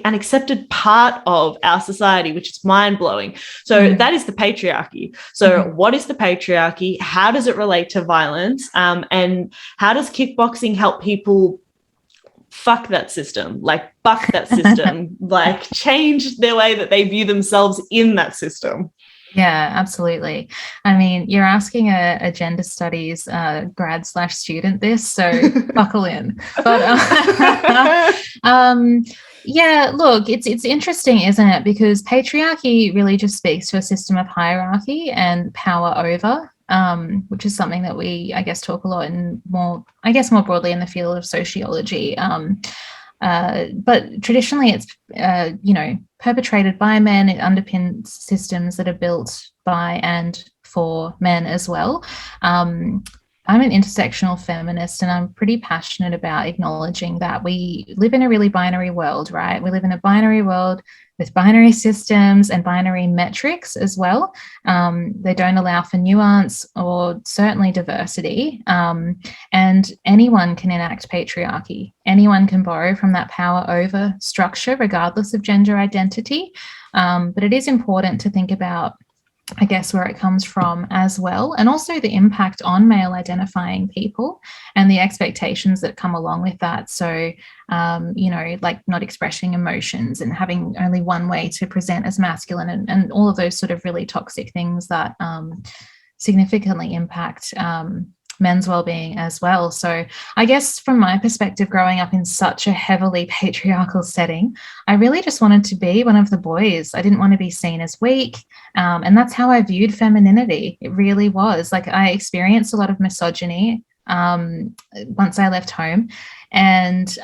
an accepted part of our society, which is mind-blowing. So that is the patriarchy. So what is the patriarchy? How does it relate to violence? And how does kickboxing help people fuck that system, like buck that system, like change their way that they view themselves in that system? Yeah, absolutely. I mean, you're asking a gender studies grad/student this, so buckle in. But yeah, look, it's interesting, isn't it? Because patriarchy really just speaks to a system of hierarchy and power over, which is something that we, I guess, talk a lot in more broadly in the field of sociology. But traditionally, it's you know, perpetrated by men. It underpins systems that are built by and for men as well. I'm an intersectional feminist, and I'm pretty passionate about acknowledging that we live in a really binary world, right? We live in a binary world with binary systems and binary metrics as well. They don't allow for nuance or certainly diversity. And anyone can enact patriarchy. Anyone can borrow from that power over structure, regardless of gender identity. But it is important to think about, I guess, where it comes from as well, and also the impact on male identifying people and the expectations that come along with that. So, you know, like not expressing emotions and having only one way to present as masculine, and all of those sort of really toxic things that significantly impact men's well-being as well. So I guess from my perspective, growing up in such a heavily patriarchal setting, I really just wanted to be one of the boys. I didn't want to be seen as weak. And that's how I viewed femininity. It really was. Like, I experienced a lot of misogyny once I left home. And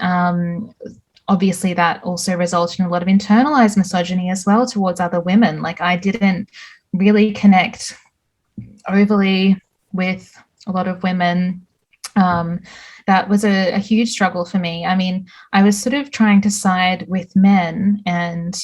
obviously that also resulted in a lot of internalized misogyny as well towards other women. Like, I didn't really connect overly with a lot of women. That was a huge struggle for me. I mean, I was sort of trying to side with men, and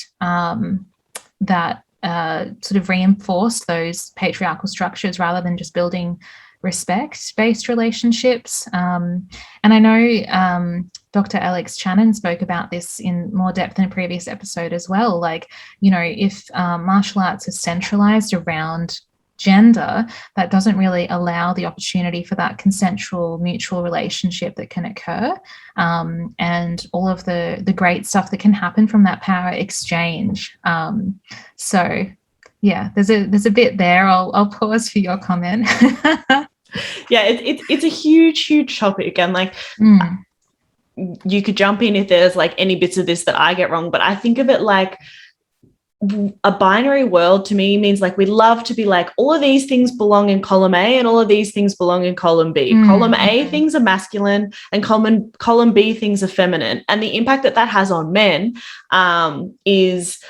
that sort of reinforced those patriarchal structures rather than just building respect-based relationships. And I know Dr. Alex Channon spoke about this in more depth in a previous episode as well. Like, you know, if martial arts is centralized around gender, that doesn't really allow the opportunity for that consensual mutual relationship that can occur, and all of the great stuff that can happen from that power exchange. So yeah, there's a bit there. I'll pause for your comment. Yeah, it's a huge topic, and like you could jump in if there's like any bits of this that I get wrong, but I think of it like a binary world to me means like we love to be like, all of these things belong in column A and all of these things belong in column B. Column A things are masculine and column B things are feminine. And the impact that has on men is,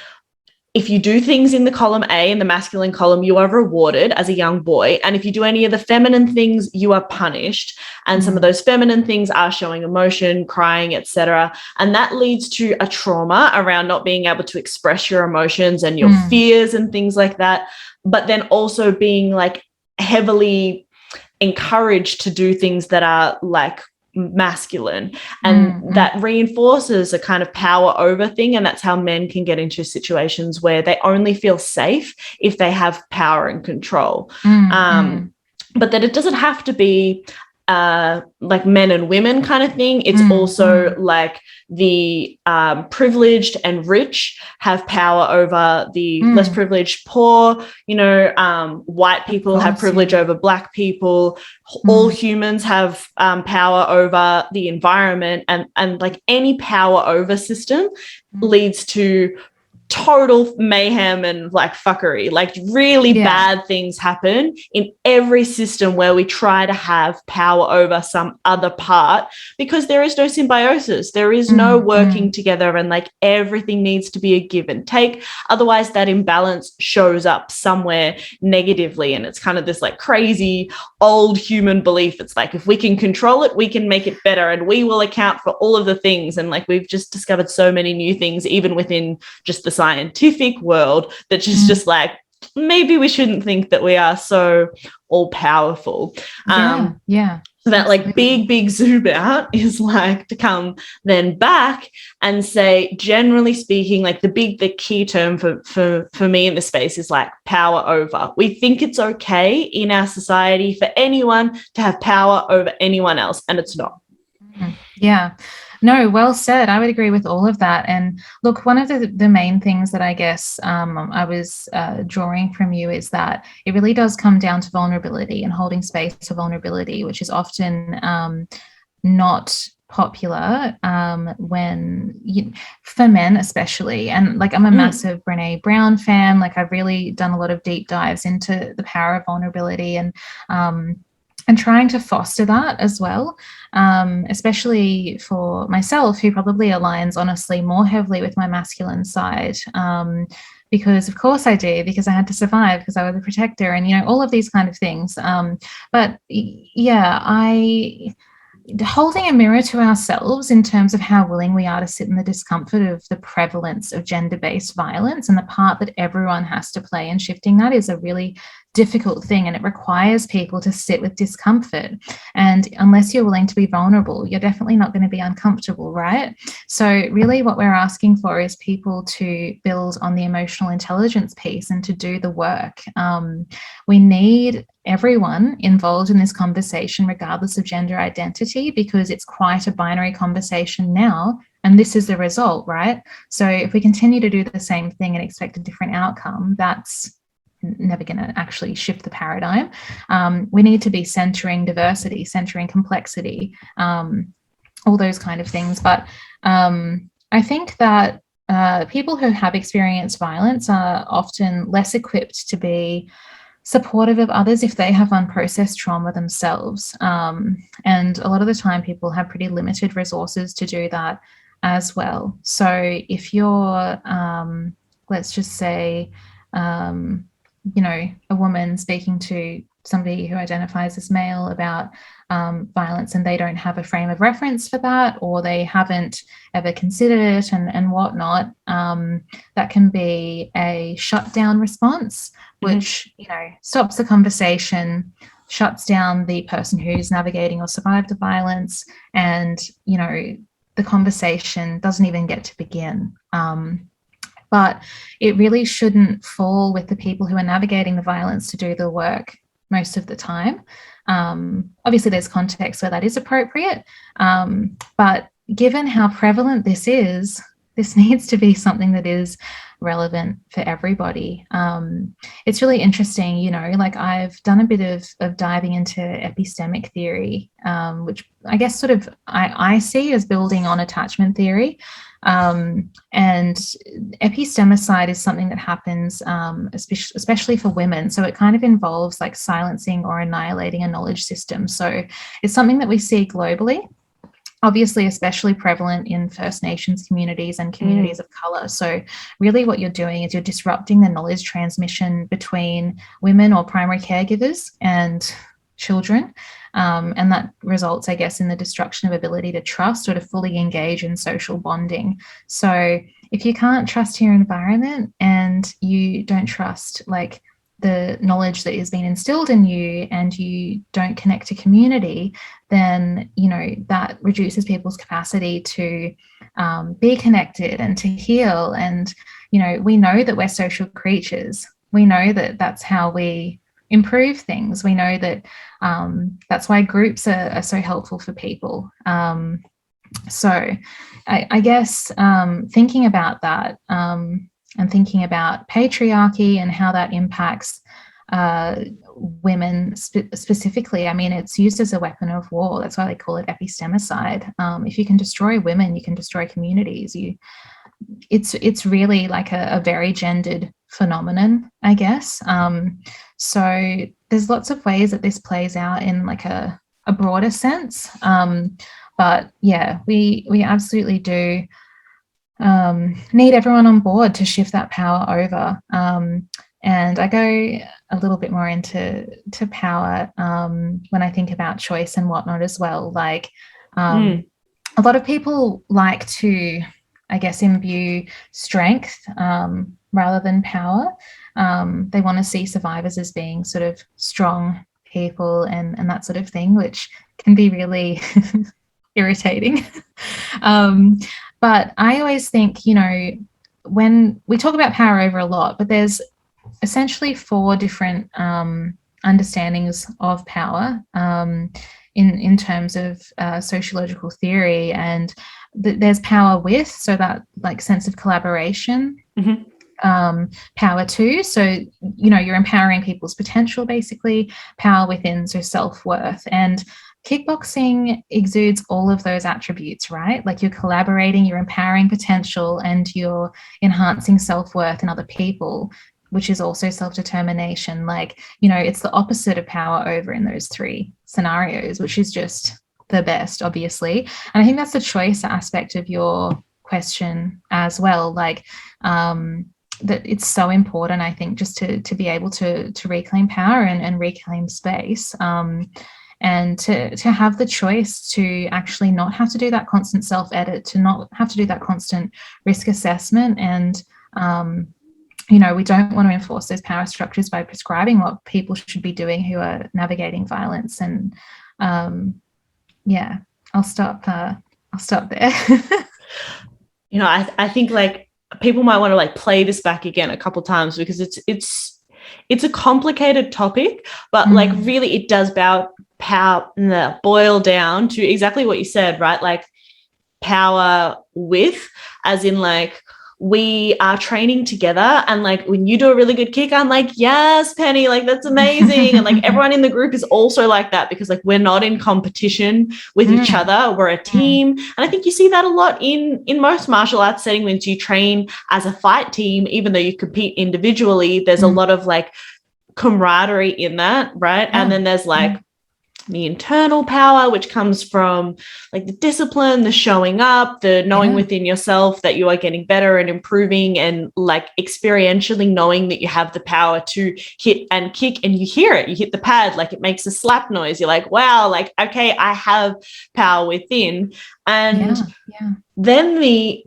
if you do things in the column A, in the masculine column, you are rewarded as a young boy. And if you do any of the feminine things, you are punished. And some of those feminine things are showing emotion, crying, etc. And that leads to a trauma around not being able to express your emotions and your fears and things like that. But then also being like heavily encouraged to do things that are like masculine, and that reinforces a kind of power over thing. And that's how men can get into situations where they only feel safe if they have power and control. But that it doesn't have to be like men and women kind of thing. It's also like the privileged and rich have power over the less privileged poor. You know, white people have privilege over black people. All humans have power over the environment, and like any power over system leads to total mayhem and like fuckery. Like really bad things happen in every system where we try to have power over some other part, because there is no symbiosis, there is no working together, and like everything needs to be a give and take. Otherwise that imbalance shows up somewhere negatively, and it's kind of this like crazy old human belief. It's like, if we can control it, we can make it better, and we will account for all of the things. And like we've just discovered so many new things even within just the scientific world that just like, maybe we shouldn't think that we are so all powerful. So that like big zoom out is like to come then back and say, generally speaking, like the key term for me in the space is like power over. We think it's okay in our society for anyone to have power over anyone else, and it's not. Yeah. No, well said. I would agree with all of that. And look, one of the main things that I guess I was drawing from you is that it really does come down to vulnerability and holding space for vulnerability, which is often not popular for men especially. And like, I'm a massive Brene Brown fan. Like, I've really done a lot of deep dives into the power of vulnerability and trying to foster that as well, especially for myself, who probably aligns honestly more heavily with my masculine side, because of course I do, because I had to survive, because I was a protector, and, you know, all of these kind of things. But yeah, holding a mirror to ourselves in terms of how willing we are to sit in the discomfort of the prevalence of gender-based violence and the part that everyone has to play in shifting that is a really difficult thing, and it requires people to sit with discomfort. And unless you're willing to be vulnerable, you're definitely not going to be uncomfortable, right? So really what we're asking for is people to build on the emotional intelligence piece and to do the work. We need everyone involved in this conversation, regardless of gender identity, because it's quite a binary conversation now, and this is the result, right? So if we continue to do the same thing and expect a different outcome, that's never going to actually shift the paradigm. We need to be centering diversity, centering complexity, all those kind of things. But I think that people who have experienced violence are often less equipped to be supportive of others if they have unprocessed trauma themselves. And a lot of the time people have pretty limited resources to do that as well. So if you're, let's just say, you know, a woman speaking to somebody who identifies as male about violence, and they don't have a frame of reference for that, or they haven't ever considered it and whatnot, that can be a shutdown response, which, you know, stops the conversation, shuts down the person who's navigating or survived the violence, and, you know, the conversation doesn't even get to begin. But it really shouldn't fall with the people who are navigating the violence to do the work most of the time. Obviously, there's context where that is appropriate, but given how prevalent this is, this needs to be something that is relevant for everybody. It's really interesting, you know, like I've done a bit of diving into epistemic theory, which I guess sort of I see as building on attachment theory. And epistemicide is something that happens especially for women. So it kind of involves like silencing or annihilating a knowledge system. So it's something that we see globally, obviously especially prevalent in First Nations communities and communities of colour. So really what you're doing is you're disrupting the knowledge transmission between women or primary caregivers and children. And that results, I guess, in the destruction of ability to trust or to fully engage in social bonding. So if you can't trust your environment and you don't trust like the knowledge that is being instilled in you and you don't connect to community, then, you know, that reduces people's capacity to be connected and to heal. And, you know, we know that we're social creatures. We know that that's how we improve things. We know that that's why groups are so helpful for people. So I guess thinking about that and thinking about patriarchy and how that impacts women specifically, I mean, it's used as a weapon of war. That's why they call it epistemicide. If you can destroy women, you can destroy communities. It's really like a very gendered phenomenon, I guess. So there's lots of ways that this plays out in like a broader sense. But yeah, we absolutely do need everyone on board to shift that power over. And I go a little bit more into power when I think about choice and whatnot as well. Like a lot of people like to, I guess, imbue strength rather than power. They want to see survivors as being sort of strong people and that sort of thing, which can be really irritating. But I always think, you know, when we talk about power over a lot, but there's essentially 4 different understandings of power in terms of sociological theory. And there's power with, so that like sense of collaboration. Power to, so, you know, you're empowering people's potential, basically. Power within, so self-worth. And kickboxing exudes all of those attributes, right? Like you're collaborating, you're empowering potential, and you're enhancing self-worth in other people, which is also self-determination. Like, you know, it's the opposite of power over in those 3 scenarios, which is just the best, obviously. And I think that's the choice aspect of your question as well. Like, that it's so important, I think, just to be able to reclaim power and reclaim space. And to have the choice to actually not have to do that constant self-edit, to not have to do that constant risk assessment. And, you know, we don't want to enforce those power structures by prescribing what people should be doing who are navigating violence. And yeah, I'll stop there. You know, I think like people might want to like play this back again a couple times, because it's a complicated topic, but like really it does boil down to exactly what you said, right? Like power with, as in like we are training together, and like when you do a really good kick, I'm like, yes, Penny, like that's amazing. And like everyone in the group is also like that, because like we're not in competition with each other, we're a team. And I think you see that a lot in most martial arts setting. When you train as a fight team, even though you compete individually, there's a lot of like camaraderie in that, right? And then there's like the internal power, which comes from like the discipline, the showing up, the knowing within yourself that you are getting better and improving, and like experientially knowing that you have the power to hit and kick, and you hear it, you hit the pad, like it makes a slap noise. You're like, wow, like, okay, I have power within. And then the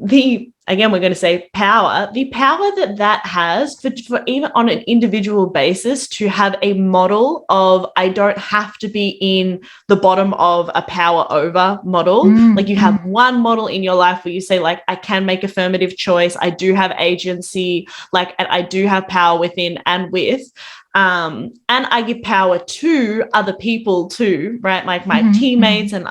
again, we're going to say power, the power that has for even on an individual basis to have a model of, I don't have to be in the bottom of a power over model. Like you have one model in your life where you say like, I can make affirmative choice. I do have agency, like, and I do have power within and with. And I give power to other people too, right? Like my teammates, and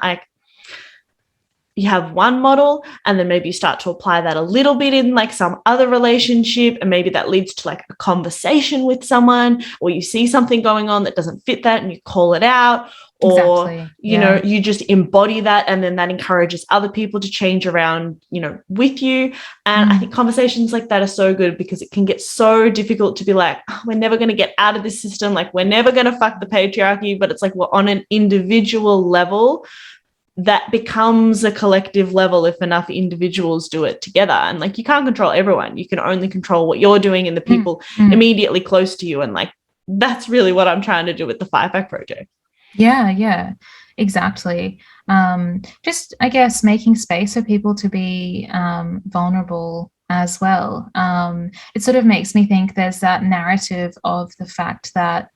you have one model, and then maybe you start to apply that a little bit in like some other relationship, and maybe that leads to like a conversation with someone, or you see something going on that doesn't fit that and you call it out, or Exactly. you know, you just embody that, and then that encourages other people to change around, you know, with you. And I think conversations like that are so good, because it can get so difficult to be like, oh, we're never going to get out of this system, like we're never going to fuck the patriarchy. But it's like, we're on an individual level, that becomes a collective level if enough individuals do it together. And like, you can't control everyone, you can only control what you're doing and the people immediately close to you. And like, that's really what I'm trying to do with the Fightback project. Yeah, exactly. Just, I guess, making space for people to be vulnerable as well. It sort of makes me think there's that narrative of the fact that,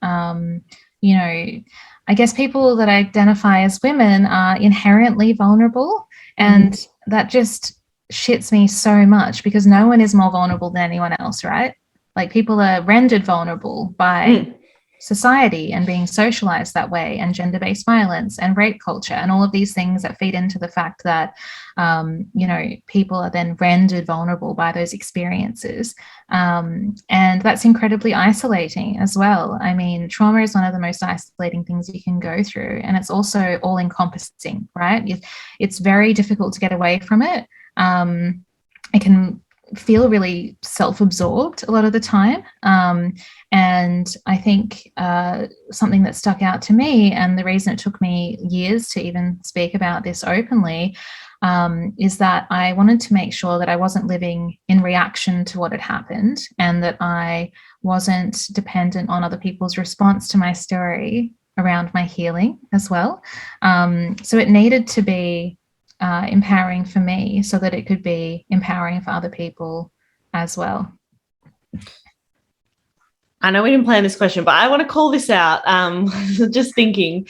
you know, I guess people that identify as women are inherently vulnerable, and that just shits me so much, because no one is more vulnerable than anyone else, right? Like, people are rendered vulnerable by society and being socialized that way, and gender-based violence and rape culture and all of these things that feed into the fact that you know, people are then rendered vulnerable by those experiences, and that's incredibly isolating as well. I mean, trauma is one of the most isolating things you can go through, and it's also all encompassing, right? It's very difficult to get away from it. It can feel really self-absorbed a lot of the time. And I think something that stuck out to me, and the reason it took me years to even speak about this openly, is that I wanted to make sure that I wasn't living in reaction to what had happened, and that I wasn't dependent on other people's response to my story around my healing as well. So it needed to be empowering for me, so that it could be empowering for other people as well. I know we didn't plan this question, but I want to call this out. Just thinking,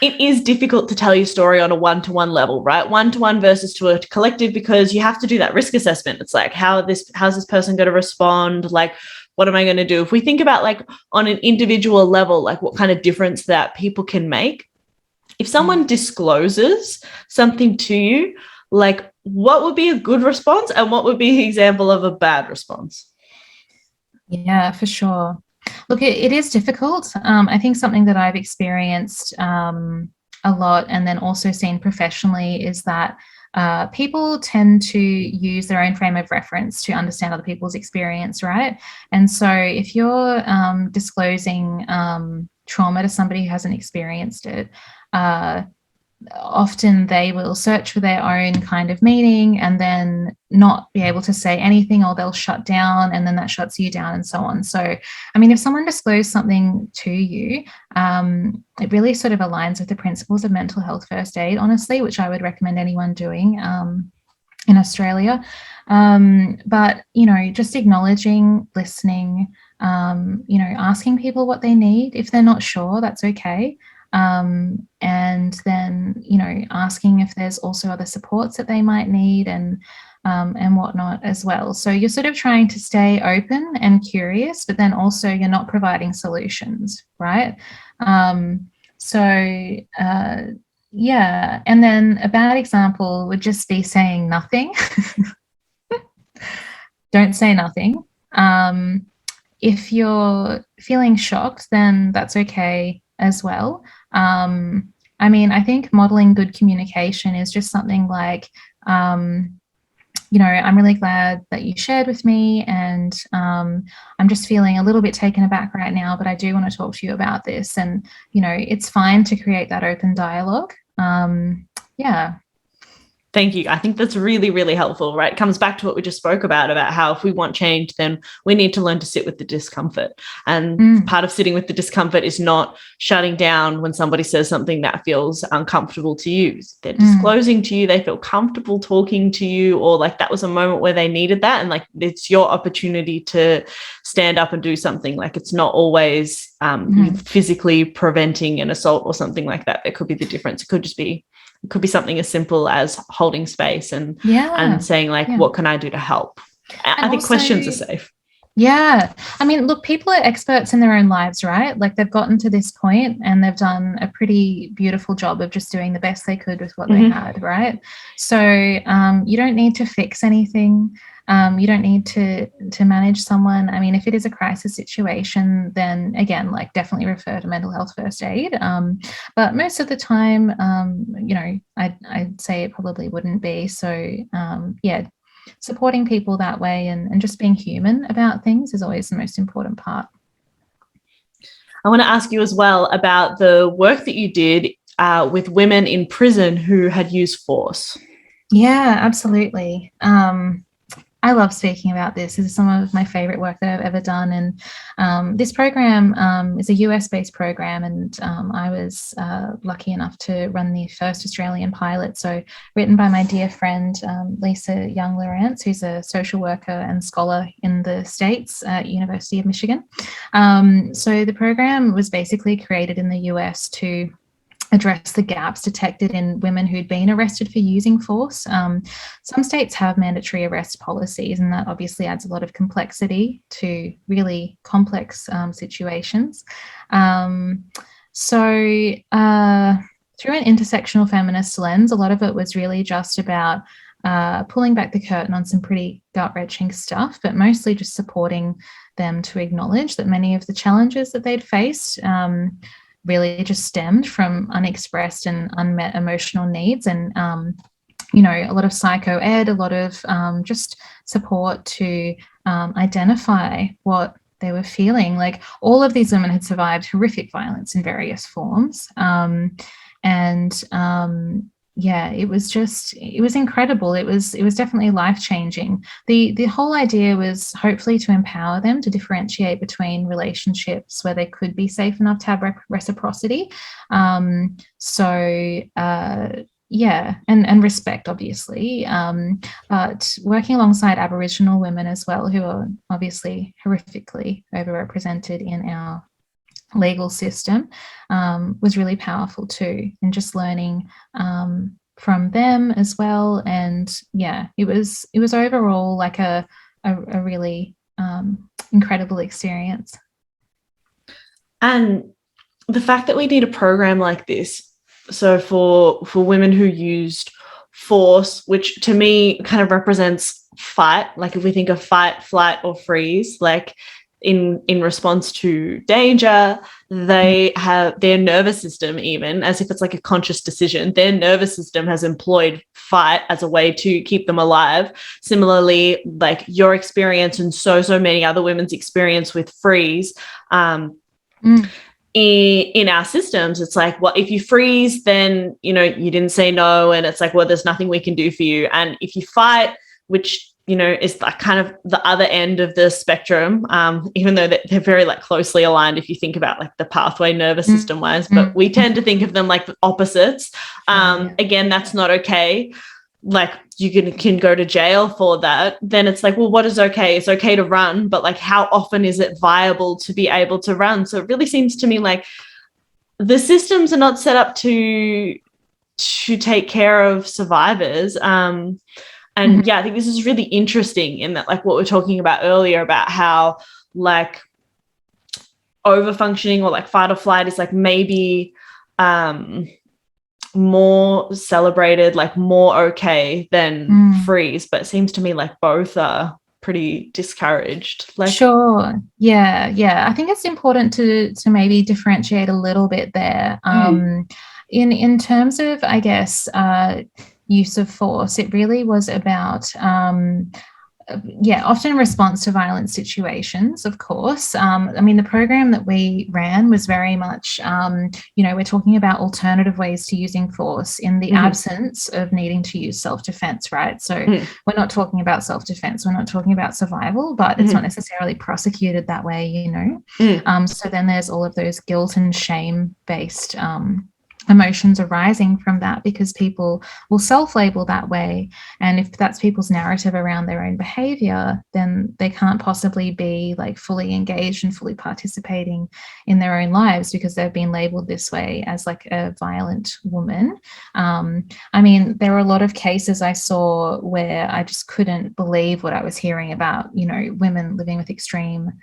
it is difficult to tell your story on a one-to-one level, right? One-to-one versus to a collective, because you have to do that risk assessment. It's like, how's this person going to respond? Like, what am I going to do? If we think about like on an individual level, like what kind of difference that people can make. If someone discloses something to you, like, what would be a good response and what would be the example of a bad response? Yeah, for sure. Look, it is difficult. I think something that I've experienced a lot, and then also seen professionally, is that people tend to use their own frame of reference to understand other people's experience, right? And so if you're disclosing trauma to somebody who hasn't experienced it, often they will search for their own kind of meaning and then not be able to say anything, or they'll shut down, and then that shuts you down, and so on. So, I mean, if someone disclosed something to you, it really sort of aligns with the principles of mental health first aid, honestly, which I would recommend anyone doing in Australia. But, you know, just acknowledging, listening, you know, asking people what they need. If they're not sure, that's okay. And then, you know, asking if there's also other supports that they might need, and whatnot as well. So you're sort of trying to stay open and curious, but then also you're not providing solutions, right? Yeah. And then a bad example would just be saying nothing. Don't say nothing. If you're feeling shocked, then that's okay as well. I mean, I think modeling good communication is just something like, you know, I'm really glad that you shared with me, and I'm just feeling a little bit taken aback right now, but I do want to talk to you about this. And, you know, it's fine to create that open dialogue. Yeah. Thank you. I think that's really, really helpful, right? It comes back to what we just spoke about how if we want change, then we need to learn to sit with the discomfort. And part of sitting with the discomfort is not shutting down when somebody says something that feels uncomfortable to you. They're disclosing to you, they feel comfortable talking to you, or like that was a moment where they needed that. And like, it's your opportunity to stand up and do something. Like, it's not always physically preventing an assault or something like that. There could be the difference. It could be something as simple as holding space and saying like, what can I do to help? I think also, questions are safe. Yeah. I mean, look, people are experts in their own lives, right? Like they've gotten to this point and they've done a pretty beautiful job of just doing the best they could with what they had, right? So you don't need to fix anything. You don't need to manage someone. I mean, if it is a crisis situation, then again, like definitely refer to mental health first aid. But most of the time, I'd say it probably wouldn't be. So yeah, supporting people that way and just being human about things is always the most important part. I want to ask you as well about the work that you did with women in prison who had used force. Yeah, absolutely. I love speaking about this. This is some of my favorite work that I've ever done. And this program is a US-based program, and I was lucky enough to run the first Australian pilot. So written by my dear friend, Lisa Young-Lawrence, who's a social worker and scholar in the States at University of Michigan. So the program was basically created in the US to address the gaps detected in women who'd been arrested for using force. Some states have mandatory arrest policies, and that obviously adds a lot of complexity to really complex situations. So through an intersectional feminist lens, a lot of it was really just about pulling back the curtain on some pretty gut-wrenching stuff, but mostly just supporting them to acknowledge that many of the challenges that they'd faced really just stemmed from unexpressed and unmet emotional needs, and a lot of psycho ed, a lot of just support to identify what they were feeling. Like all of these women had survived horrific violence in various forms, yeah, it was incredible. It was definitely life-changing. The whole idea was hopefully to empower them to differentiate between relationships where they could be safe enough to have reciprocity. Yeah, and respect, obviously, but working alongside Aboriginal women as well, who are obviously horrifically overrepresented in our legal system, was really powerful too, and just learning from them as well. And yeah, it was overall like a really incredible experience. And the fact that we need a program like this, so for women who used force, which to me kind of represents fight, like if we think of fight, flight, or freeze, like in response to danger, they have their nervous system, even as if it's like a conscious decision, their nervous system has employed fight as a way to keep them alive. Similarly, like your experience and so many other women's experience with freeze, in our systems, it's like, well, if you freeze, then you didn't say no, and it's like, well, there's nothing we can do for you. And if you fight, which is like kind of the other end of the spectrum, even though they're very like closely aligned if you think about like the pathway nervous system wise, but we tend to think of them like opposites. Again, that's not okay. Like you can go to jail for that. Then it's like, well, what is okay? It's okay to run, but like how often is it viable to be able to run? So it really seems to me like the systems are not set up to take care of survivors. And yeah, I think this is really interesting in that, like what we are talking about earlier about how like over-functioning or like fight or flight is like maybe more celebrated, like more okay than freeze. But it seems to me like both are pretty discouraged. Like, sure. Yeah. I think it's important to maybe differentiate a little bit there. In terms of, I guess, use of force, it really was about often in response to violent situations, of course. I mean, the program that we ran was very much, we're talking about alternative ways to using force in the absence of needing to use self-defense, right? So we're not talking about self-defense, we're not talking about survival, but it's not necessarily prosecuted that way, So then there's all of those guilt and shame-based emotions arising from that, because people will self-label that way. And if that's people's narrative around their own behavior, then they can't possibly be like fully engaged and fully participating in their own lives because they've been labeled this way as like a violent woman. I mean, there were a lot of cases I saw where I just couldn't believe what I was hearing about, you know, women living with extreme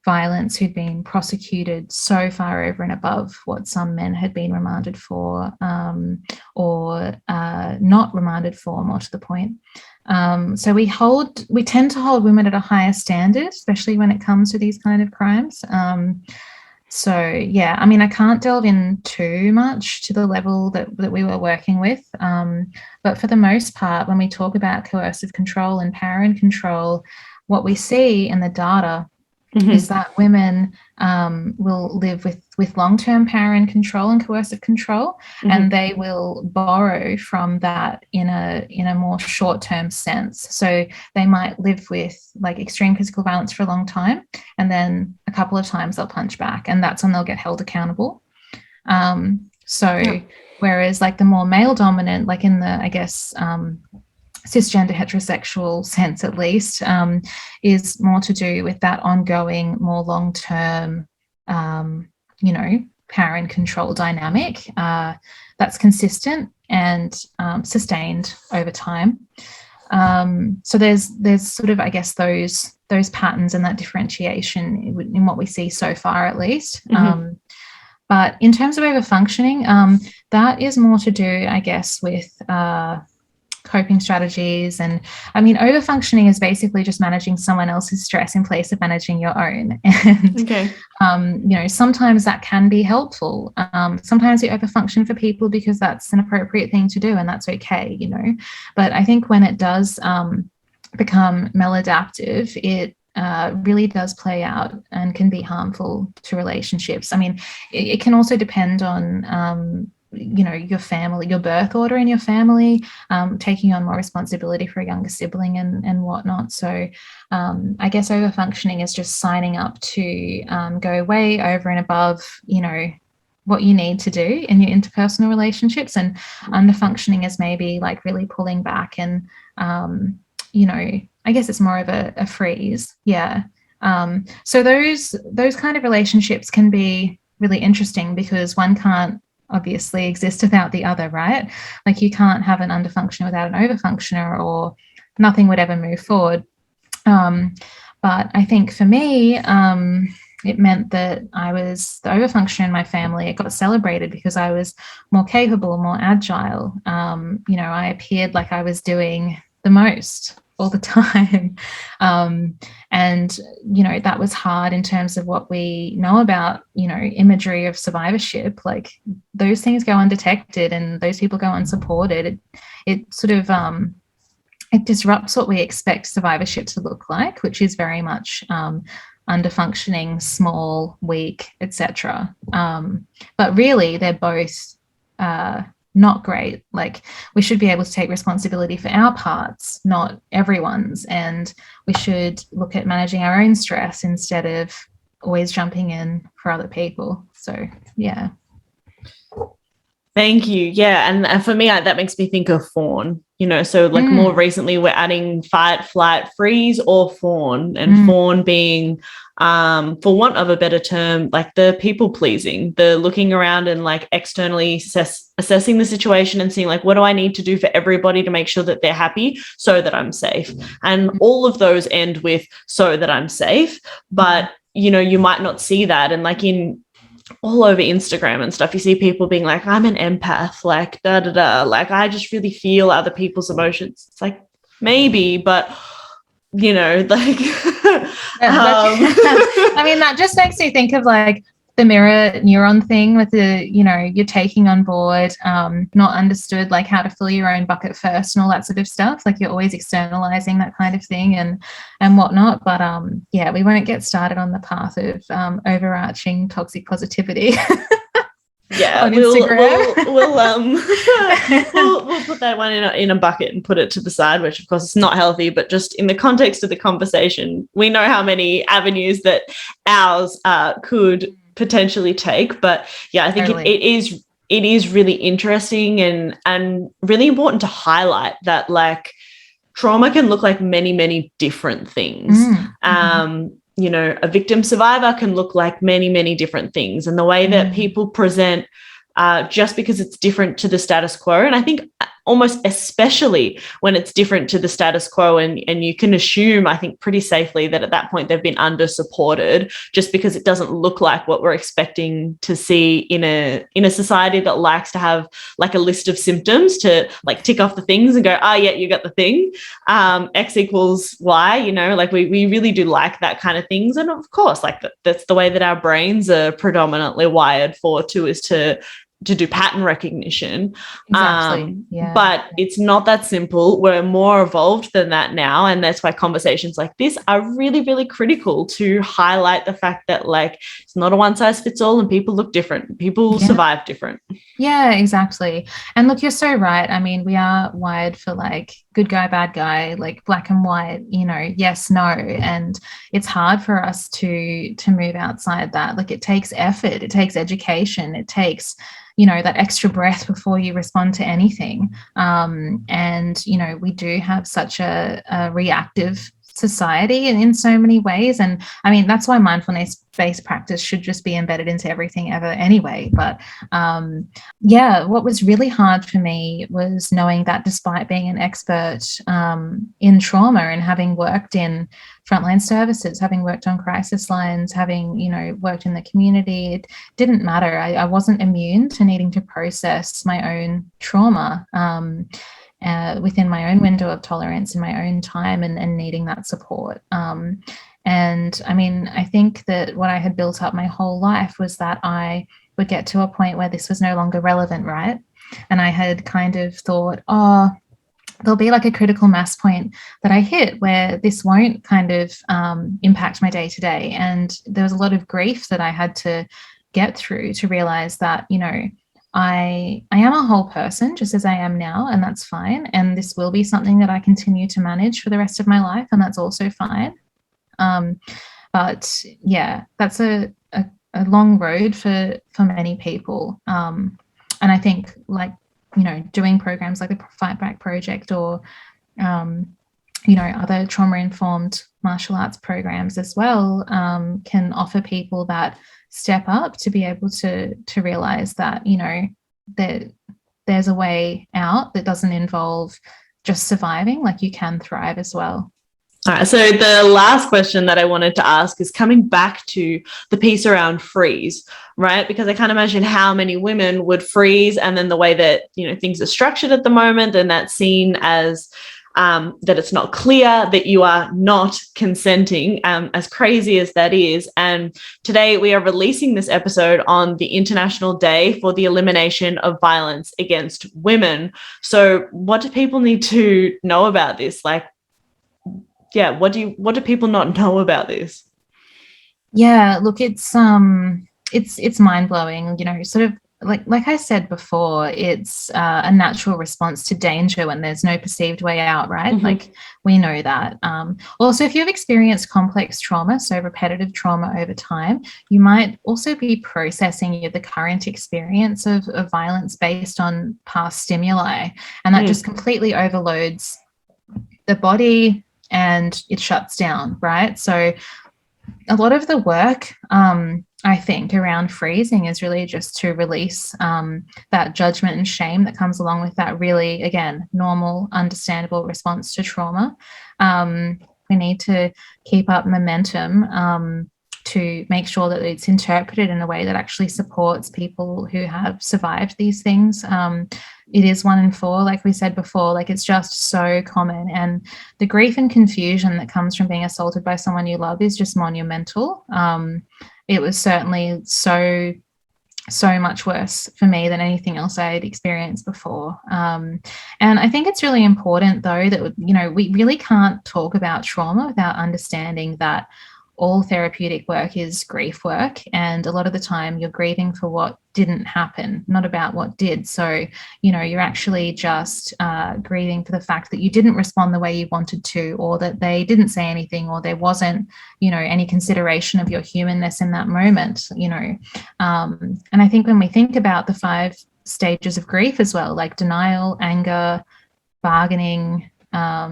violence who'd been prosecuted so far over and above what some men had been remanded for, or not remanded for, more to the point. So we tend to hold women at a higher standard, especially when it comes to these kind of crimes. So yeah, I mean, I can't delve in too much to the level that we were working with, but for the most part, when we talk about coercive control and power and control, what we see in the data is that women will live with long-term power and control and coercive control, and they will borrow from that in a more short-term sense. So they might live with like extreme physical violence for a long time, and then a couple of times they'll punch back, and that's when they'll get held accountable. Whereas like the more male dominant, like in the, I guess, cisgender heterosexual sense at least, is more to do with that ongoing, more long-term, you know, power and control dynamic that's consistent and sustained over time. So there's sort of, I guess, those patterns and that differentiation in what we see so far, at least. But in terms of overfunctioning, that is more to do, I guess, with coping strategies. And I mean, overfunctioning is basically just managing someone else's stress in place of managing your own. And you know, sometimes that can be helpful. Sometimes we overfunction for people because that's an appropriate thing to do, and that's okay, you know. But I think when it does become maladaptive, it really does play out and can be harmful to relationships. I mean, it can also depend on you know, your family, your birth order in your family, taking on more responsibility for a younger sibling and whatnot. So I guess overfunctioning is just signing up to go way over and above, you know, what you need to do in your interpersonal relationships, and underfunctioning is maybe like really pulling back and, you know, I guess it's more of a freeze. Yeah. So those kind of relationships can be really interesting because one can't obviously exist without the other, right? Like you can't have an underfunctioner without an overfunctioner, or nothing would ever move forward. But I think for me, it meant that I was the overfunctioner in my family. It got celebrated because I was more capable, more agile. You know, I appeared like I was doing the most all the time. And, you know, that was hard in terms of what we know about, you know, imagery of survivorship. Like those things go undetected and those people go unsupported. It sort of, it disrupts what we expect survivorship to look like, which is very much underfunctioning, small, weak, etc. But really, they're both not great. Like we should be able to take responsibility for our parts, not everyone's, and we should look at managing our own stress instead of always jumping in for other people. So yeah. Thank you. Yeah. And for me, that makes me think of fawn, you know, so like more recently we're adding fight, flight, freeze, or fawn, and fawn being, for want of a better term, like the people pleasing, the looking around and like externally assessing the situation and seeing like, what do I need to do for everybody to make sure that they're happy so that I'm safe? And all of those end with so that I'm safe. But, you know, you might not see that. And like all over Instagram and stuff, you see people being like, I'm an empath, like da da da, like I just really feel other people's emotions. It's like maybe, but you know, like I mean, that just makes me think of like the mirror neuron thing with the, you know, you're taking on board, not understood like how to fill your own bucket first and all that sort of stuff. Like you're always externalizing that kind of thing and whatnot. But yeah, we won't get started on the path of overarching toxic positivity. Yeah, we'll put that one in a bucket and put it to the side, which of course is not healthy, but just in the context of the conversation, we know how many avenues that ours could potentially take. But yeah, I think it it is really interesting and really important to highlight that, like, trauma can look like many, many different things. You know, a victim survivor can look like many, many different things. And the way that people present, just because it's different to the status quo, and I think almost especially when it's different to the status quo, and you can assume, I think, pretty safely that at that point they've been under supported, just because it doesn't look like what we're expecting to see in a society that likes to have like a list of symptoms to like tick off the things and go, oh yeah, you got the thing, X equals Y, you know, like we really do like that kind of things. And of course, like that's the way that our brains are predominantly wired for too, is to do pattern recognition. Exactly. But it's not that simple. We're more evolved than that now. And that's why conversations like this are really, really critical, to highlight the fact that, like, it's not a one size fits all, and people look different. People survive different. Yeah, exactly. And look, you're so right. I mean, we are wired for like good guy, bad guy, like black and white, you know, yes, no. And it's hard for us to move outside that. Like, it takes effort, it takes education, it takes, you know, that extra breath before you respond to anything. And, you know, we do have such a reactive society in so many ways. And I mean, that's why mindfulness-based practice should just be embedded into everything ever anyway. But what was really hard for me was knowing that despite being an expert in trauma and having worked in frontline services, having worked on crisis lines, having, you know, worked in the community, it didn't matter. I wasn't immune to needing to process my own trauma within my own window of tolerance in my own time, and needing that support. And I mean, I think that what I had built up my whole life was that I would get to a point where this was no longer relevant, right? And I had kind of thought, oh, there'll be like a critical mass point that I hit where this won't kind of impact my day to day. And there was a lot of grief that I had to get through to realize that, you know, I am a whole person just as I am now, and that's fine. And this will be something that I continue to manage for the rest of my life, and that's also fine. But yeah, that's a long road for many people. And I think, like, you know, doing programs like the Fightback project, or you know, other trauma-informed martial arts programs as well, can offer people that step up to be able to realize that, you know, that there's a way out that doesn't involve just surviving. Like, you can thrive as well. All right, so the last question that I wanted to ask is coming back to the piece around freeze, right? Because I can't imagine how many women would freeze, and then the way that, you know, things are structured at the moment, and that's seen as that it's not clear that you are not consenting, as crazy as that is. And today we are releasing this episode on the International Day for the Elimination of Violence against Women. So what do people need to know about this? Like, yeah, what do people not know about this? Yeah, look, it's mind-blowing, you know, sort of like I said before, it's a natural response to danger when there's no perceived way out, right? Like, we know that. Also, if you've experienced complex trauma, so repetitive trauma over time, you might also be processing the current experience of violence based on past stimuli, and that just completely overloads the body and it shuts down, right? So a lot of the work, I think, around freezing is really just to release that judgment and shame that comes along with that really, again, normal, understandable response to trauma. We need to keep up momentum to make sure that it's interpreted in a way that actually supports people who have survived these things. It is 1 in 4, like we said before, like, it's just so common. And the grief and confusion that comes from being assaulted by someone you love is just monumental. It was certainly so much worse for me than anything else I had experienced before. And I think it's really important, though, that, you know, we really can't talk about trauma without understanding that all therapeutic work is grief work, and a lot of the time you're grieving for what didn't happen, not about what did. So, you know, you're actually just grieving for the fact that you didn't respond the way you wanted to, or that they didn't say anything, or there wasn't, you know, any consideration of your humanness in that moment, you know. And I think when we think about the 5 stages of grief as well, like denial, anger, bargaining,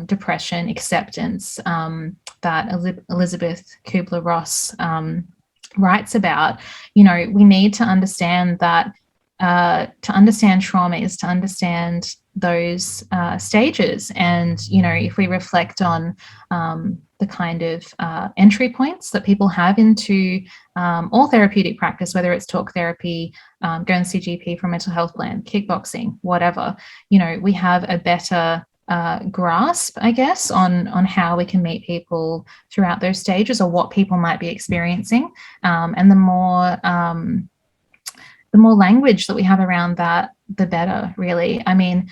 depression, acceptance, that Elizabeth Kubler-Ross writes about. You know, we need to understand that to understand trauma is to understand those stages. And, you know, if we reflect on the kind of entry points that people have into all therapeutic practice, whether it's talk therapy, go and see GP for a mental health plan, kickboxing, whatever, you know, we have a better grasp, I guess, on how we can meet people throughout those stages, or what people might be experiencing. And the more language that we have around that, the better, really. I mean,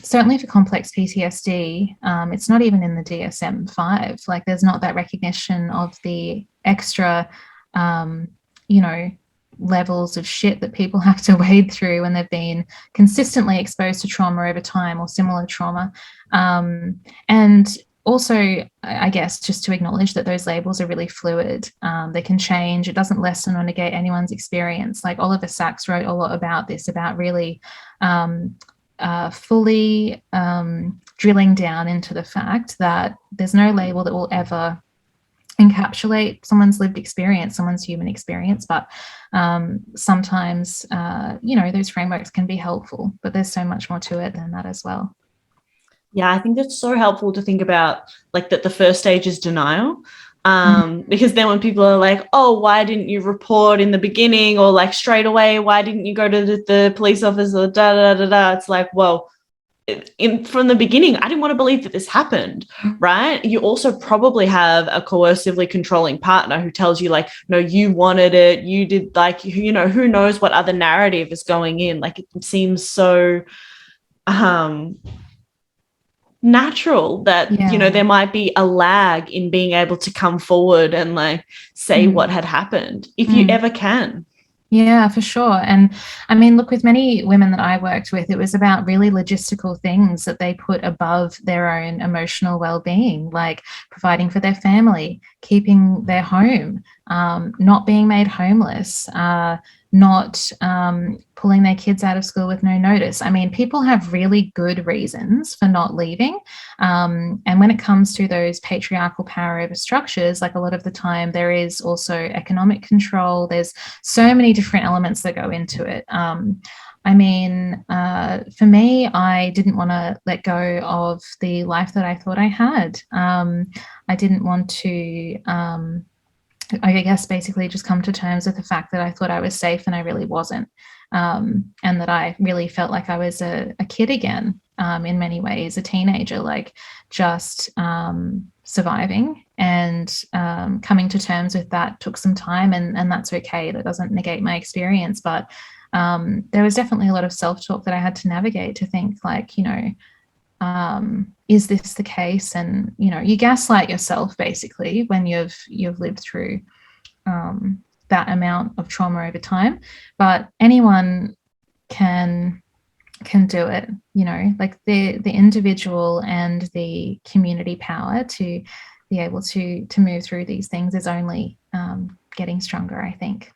certainly for complex PTSD, it's not even in the DSM-5. Like, there's not that recognition of the extra, you know, levels of shit that people have to wade through when they've been consistently exposed to trauma over time, or similar trauma. And also, I guess, just to acknowledge that those labels are really fluid. They can change. It doesn't lessen or negate anyone's experience. Like, Oliver Sacks wrote a lot about this, about really fully drilling down into the fact that there's no label that will ever encapsulate someone's lived experience, someone's human experience. But sometimes, you know, those frameworks can be helpful, but there's so much more to it than that as well. Yeah, I think that's so helpful to think about, like, that the first stage is denial. Because then when people are like, oh, why didn't you report in the beginning, or like straight away, why didn't you go to the police officer, it's like, well, from the beginning, I didn't want to believe that this happened, right? You also probably have a coercively controlling partner who tells you, like, no, you wanted it, you did, like, you know, who knows what other narrative is going in. Like, it seems so natural that, you know, there might be a lag in being able to come forward and like say what had happened, if you ever can. Yeah, for sure. And I mean, look, with many women that I worked with, it was about really logistical things that they put above their own emotional well-being, like providing for their family, keeping their home, not being made homeless, not pulling their kids out of school with no notice. I mean, people have really good reasons for not leaving. And when it comes to those patriarchal power over structures, like, a lot of the time there is also economic control. There's so many different elements that go into it. I mean, for me, I didn't want to let go of the life that I thought I had. I didn't want to I guess basically just come to terms with the fact that I thought I was safe and I really wasn't, and that I really felt like I was a kid again, in many ways, a teenager, like just surviving. And coming to terms with that took some time, and that's okay. That doesn't negate my experience, but there was definitely a lot of self-talk that I had to navigate, to think, like, you know, is this the case? And, you know, you gaslight yourself basically when you've lived through that amount of trauma over time. But anyone can do it, you know, like the individual and the community power to be able to move through these things is only getting stronger, I think.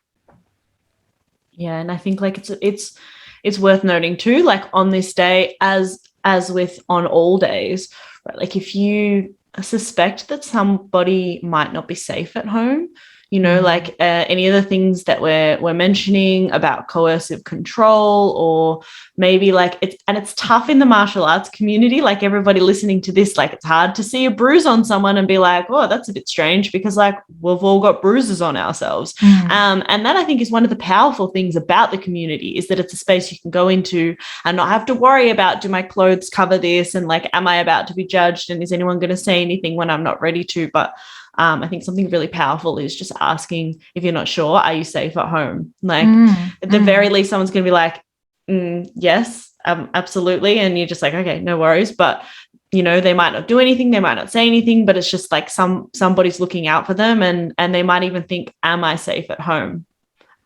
Yeah, and I think, like, it's worth noting too, like, on this day, as with on all days, right? Like, if you suspect that somebody might not be safe at home, you know, like any of the things that we're mentioning about coercive control, or maybe like it's tough in the martial arts community, like everybody listening to this, like, it's hard to see a bruise on someone and be like, oh, that's a bit strange, because like we've all got bruises on ourselves. And that, I think, is one of the powerful things about the community, is that it's a space you can go into and not have to worry about, do my clothes cover this, and like, am I about to be judged, and is anyone going to say anything when I'm not ready to? But I think something really powerful is just asking, if you're not sure, are you safe at home? Like, at the very least, someone's going to be like, yes, absolutely. And you're just like, okay, no worries. But, you know, they might not do anything, they might not say anything, but it's just like somebody's looking out for them, and they might even think, am I safe at home?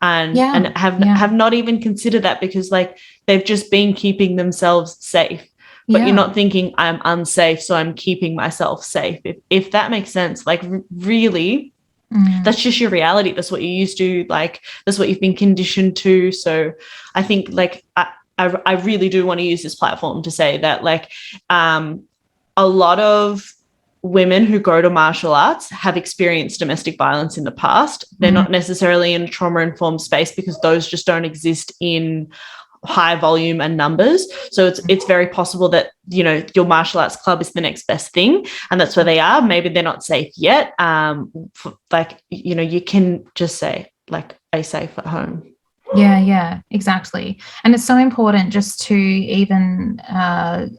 And have not even considered that, because like they've just been keeping themselves safe. But you're not thinking, I'm unsafe, so I'm keeping myself safe. If that makes sense, like, really, that's just your reality. That's what you're used to. Like, that's what you've been conditioned to. So I think, like, I really do want to use this platform to say that, like, a lot of women who go to martial arts have experienced domestic violence in the past. They're not necessarily in a trauma-informed space because those just don't exist in high volume and numbers. So it's very possible that, you know, your martial arts club is the next best thing, and that's where they are. Maybe they're not safe yet. Like, you know, you can just say, like, "Are safe at home?" Yeah, exactly. And it's so important just to even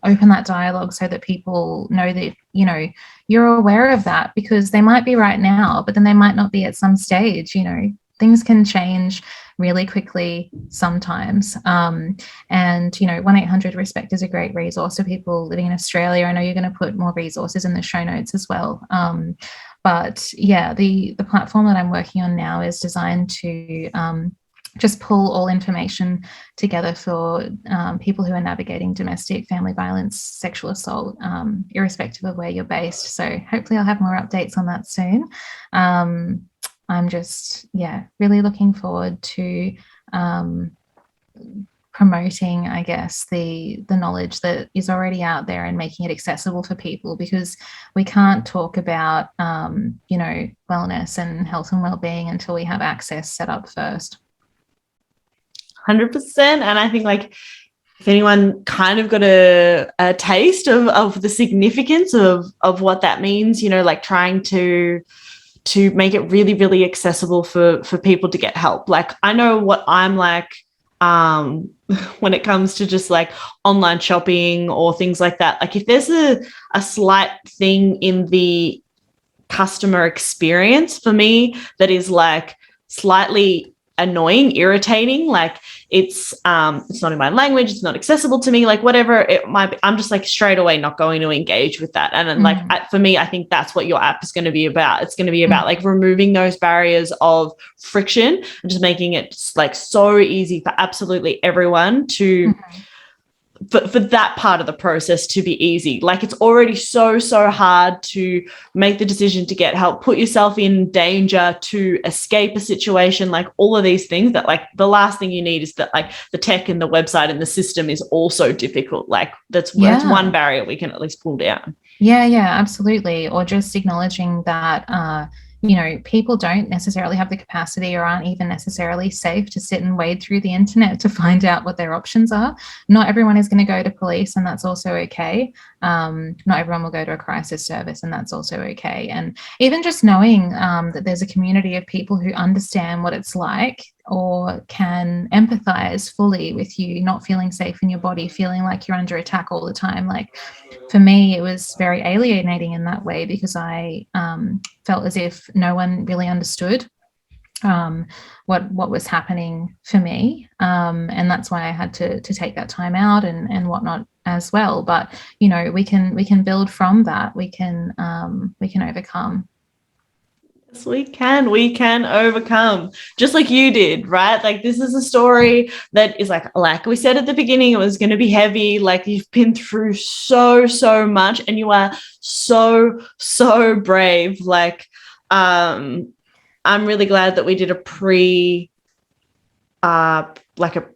open that dialogue so that people know that, you know, you're aware of that, because they might be right now, but then they might not be at some stage. You know, things can change really quickly sometimes. And, you know, 1-800-RESPECT is a great resource for people living in Australia. I know you're going to put more resources in the show notes as well. But yeah, the platform that I'm working on now is designed to just pull all information together for people who are navigating domestic, family violence, sexual assault, irrespective of where you're based. So hopefully I'll have more updates on that soon. I'm just, really looking forward to promoting, I guess, the knowledge that is already out there and making it accessible for people, because we can't talk about, you know, wellness and health and well-being until we have access set up first. 100%. And I think, like, if anyone kind of got a taste of the significance of what that means, you know, like trying to make it really, really accessible for people to get help. Like, I know what I'm like when it comes to just like online shopping or things like that. Like, if there's a slight thing in the customer experience for me that is like slightly annoying, irritating, like it's not in my language, it's not accessible to me, like whatever it might be, I'm just like straight away not going to engage with that. And then like for me, I think that's what your app is going to be about. It's going to be about like removing those barriers of friction and just making it like so easy for absolutely everyone to for that part of the process to be easy. Like, it's already so hard to make the decision to get help, put yourself in danger, to escape a situation, like all of these things, that like the last thing you need is that like the tech and the website and the system is also difficult. Like that's one barrier we can at least pull down. Yeah, absolutely. Or just acknowledging that you know, people don't necessarily have the capacity or aren't even necessarily safe to sit and wade through the internet to find out what their options are. Not everyone is going to go to police, and that's also okay. Not everyone will go to a crisis service, and that's also okay. And even just knowing that there's a community of people who understand what it's like or can empathize fully with you not feeling safe in your body, feeling like you're under attack all the time. Like, for me, it was very alienating in that way, because I felt as if no one really understood what was happening for me, and that's why I had to take that time out and whatnot as well. But you know, we can build from that. We can overcome. Yes, we can overcome, just like you did, right? Like, this is a story that is like we said at the beginning, it was going to be heavy. Like, you've been through so much, and you are so brave. Like, I'm really glad that we did a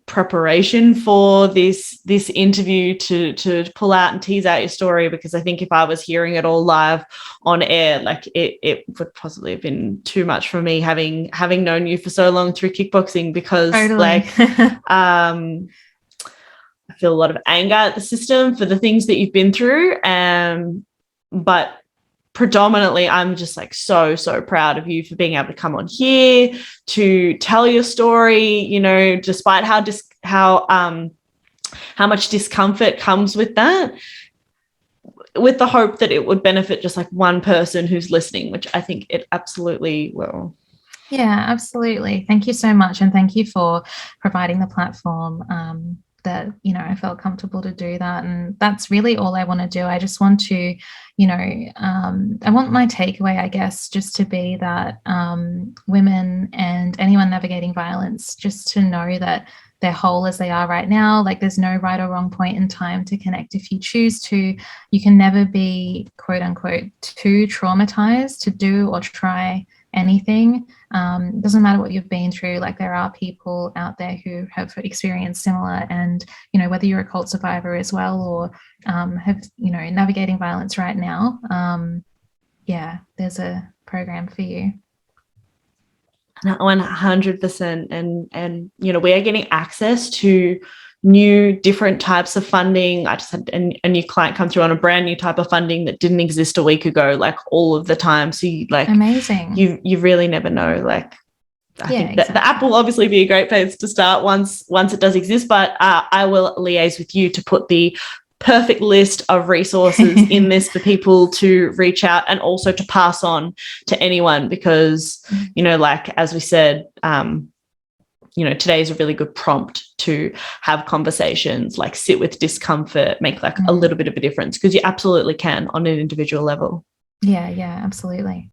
preparation for this interview to pull out and tease out your story, because I think if I was hearing it all live on air, like it would possibly have been too much for me, having known you for so long through kickboxing, because like I feel a lot of anger at the system for the things that you've been through, but predominantly I'm just like so proud of you for being able to come on here to tell your story, you know, despite how much discomfort comes with that, with the hope that it would benefit just like one person who's listening, which I think it absolutely will. Yeah, absolutely. Thank you so much, and thank you for providing the platform that, you know, I felt comfortable to do that. And that's really all I want to do. I just want to, you know, I want my takeaway, I guess, just to be that women and anyone navigating violence, just to know that they're whole as they are right now. Like, there's no right or wrong point in time to connect if you choose to. You can never be, quote unquote, too traumatized to do or try anything. Doesn't matter what you've been through. Like, there are people out there who have experienced similar, and whether you're a cult survivor as well, or have navigating violence right now, there's a program for you. 100%. And we are getting access to new different types of funding. I just had a new client come through on a brand new type of funding that didn't exist a week ago, like all of the time. So amazing. You really never know. Like, I think exactly. The app will obviously be a great place to start once it does exist, but I will liaise with you to put the perfect list of resources in this for people to reach out and also to pass on to anyone, because, like, as we said, today is a really good prompt to have conversations, like sit with discomfort, make like a little bit of a difference, because you absolutely can on an individual level. Yeah, absolutely.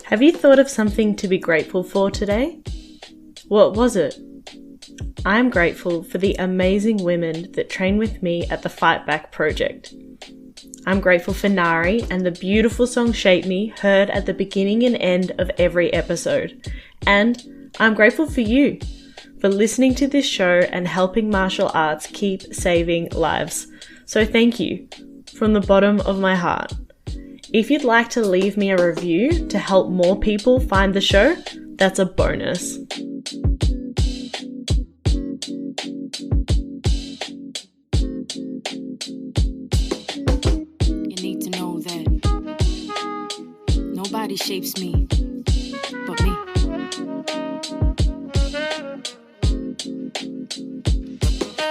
Have you thought of something to be grateful for today? What was it? I'm grateful for the amazing women that train with me at the Fightback project. I'm grateful for Nari and the beautiful song Shape Me, heard at the beginning and end of every episode. And I'm grateful for you, for listening to this show and helping martial arts keep saving lives. So thank you, from the bottom of my heart. If you'd like to leave me a review to help more people find the show, that's a bonus. You need to know that nobody shapes me but me.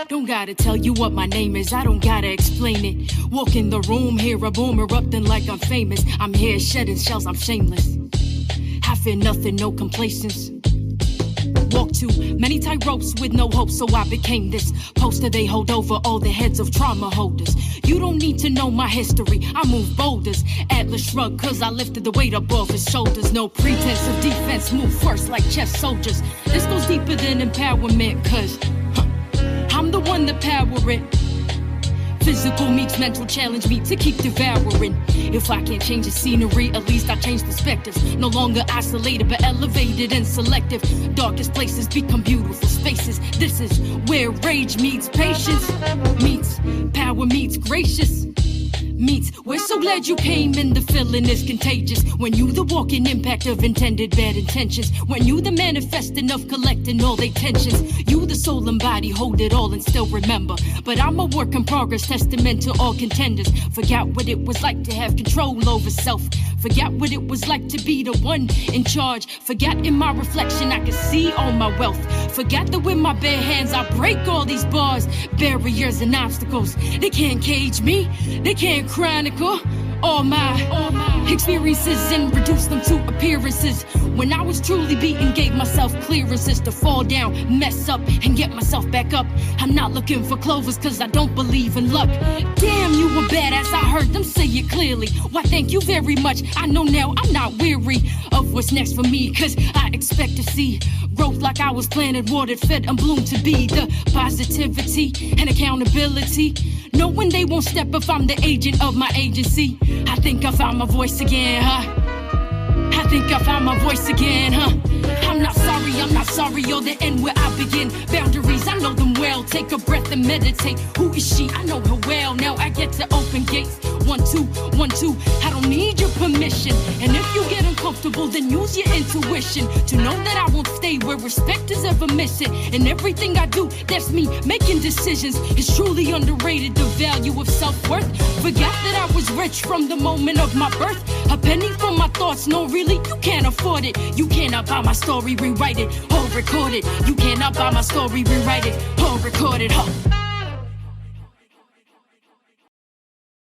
Don't gotta tell you what my name is, I don't gotta explain it. Walk in the room, hear a boom erupting like I'm famous. I'm here shedding shells, I'm shameless. I fear nothing, no complacence. Walk too many tight ropes with no hope, so I became this poster they hold over all the heads of trauma holders. You don't need to know my history, I move boulders. Atlas shrug, cause I lifted the weight up off his shoulders. No pretense of defense, move first like chess soldiers. This goes deeper than empowerment, cause I'm the one that power it. Physical meets mental, challenge me to keep devouring. If I can't change the scenery, at least I change perspectives. No longer isolated, but elevated and selective. Darkest places become beautiful spaces. This is where rage meets patience, meets power meets gracious. Meets, we're so glad you came, and the feeling is contagious. When you the walking impact of intended bad intentions. When you the manifesting of collecting all they tensions. You the soul and body hold it all and still remember. But I'm a work in progress, testament to all contenders. Forgot what it was like to have control over self. Forgot what it was like to be the one in charge. Forgot in my reflection I could see all my wealth. Forgot that with my bare hands I break all these bars, barriers and obstacles. They can't cage me, they can't chronicle all my experiences and reduce them to appearances. When I was truly beaten, gave myself clearances to fall down, mess up, and get myself back up. I'm not looking for clovers cause I don't believe in luck. Damn, you a badass, I heard them say it clearly. Why thank you very much, I know now I'm not weary of what's next for me. Cause I expect to see growth like I was planted, watered, fed, and bloomed to be. The positivity and accountability, knowing they won't step if I'm the agent of my agency. I think I found my voice again, huh? I think I found my voice again, huh? I'm not sorry, you're the end where I begin. Boundaries, I know them well. Take a breath and meditate. Who is she? I know her well. Now I get to open gates. 1, 2, 1, 2. I don't need your permission. And if you get uncomfortable, uncomfortable, then use your intuition to know that I won't stay where respect is ever missing. And everything I do, that's me making decisions. It's truly underrated, the value of self-worth. Forgot that I was rich from the moment of my birth. A penny for my thoughts, no really, you can't afford it. You cannot buy my story, rewrite it, or record it. You cannot buy my story, rewrite it, or record it, huh?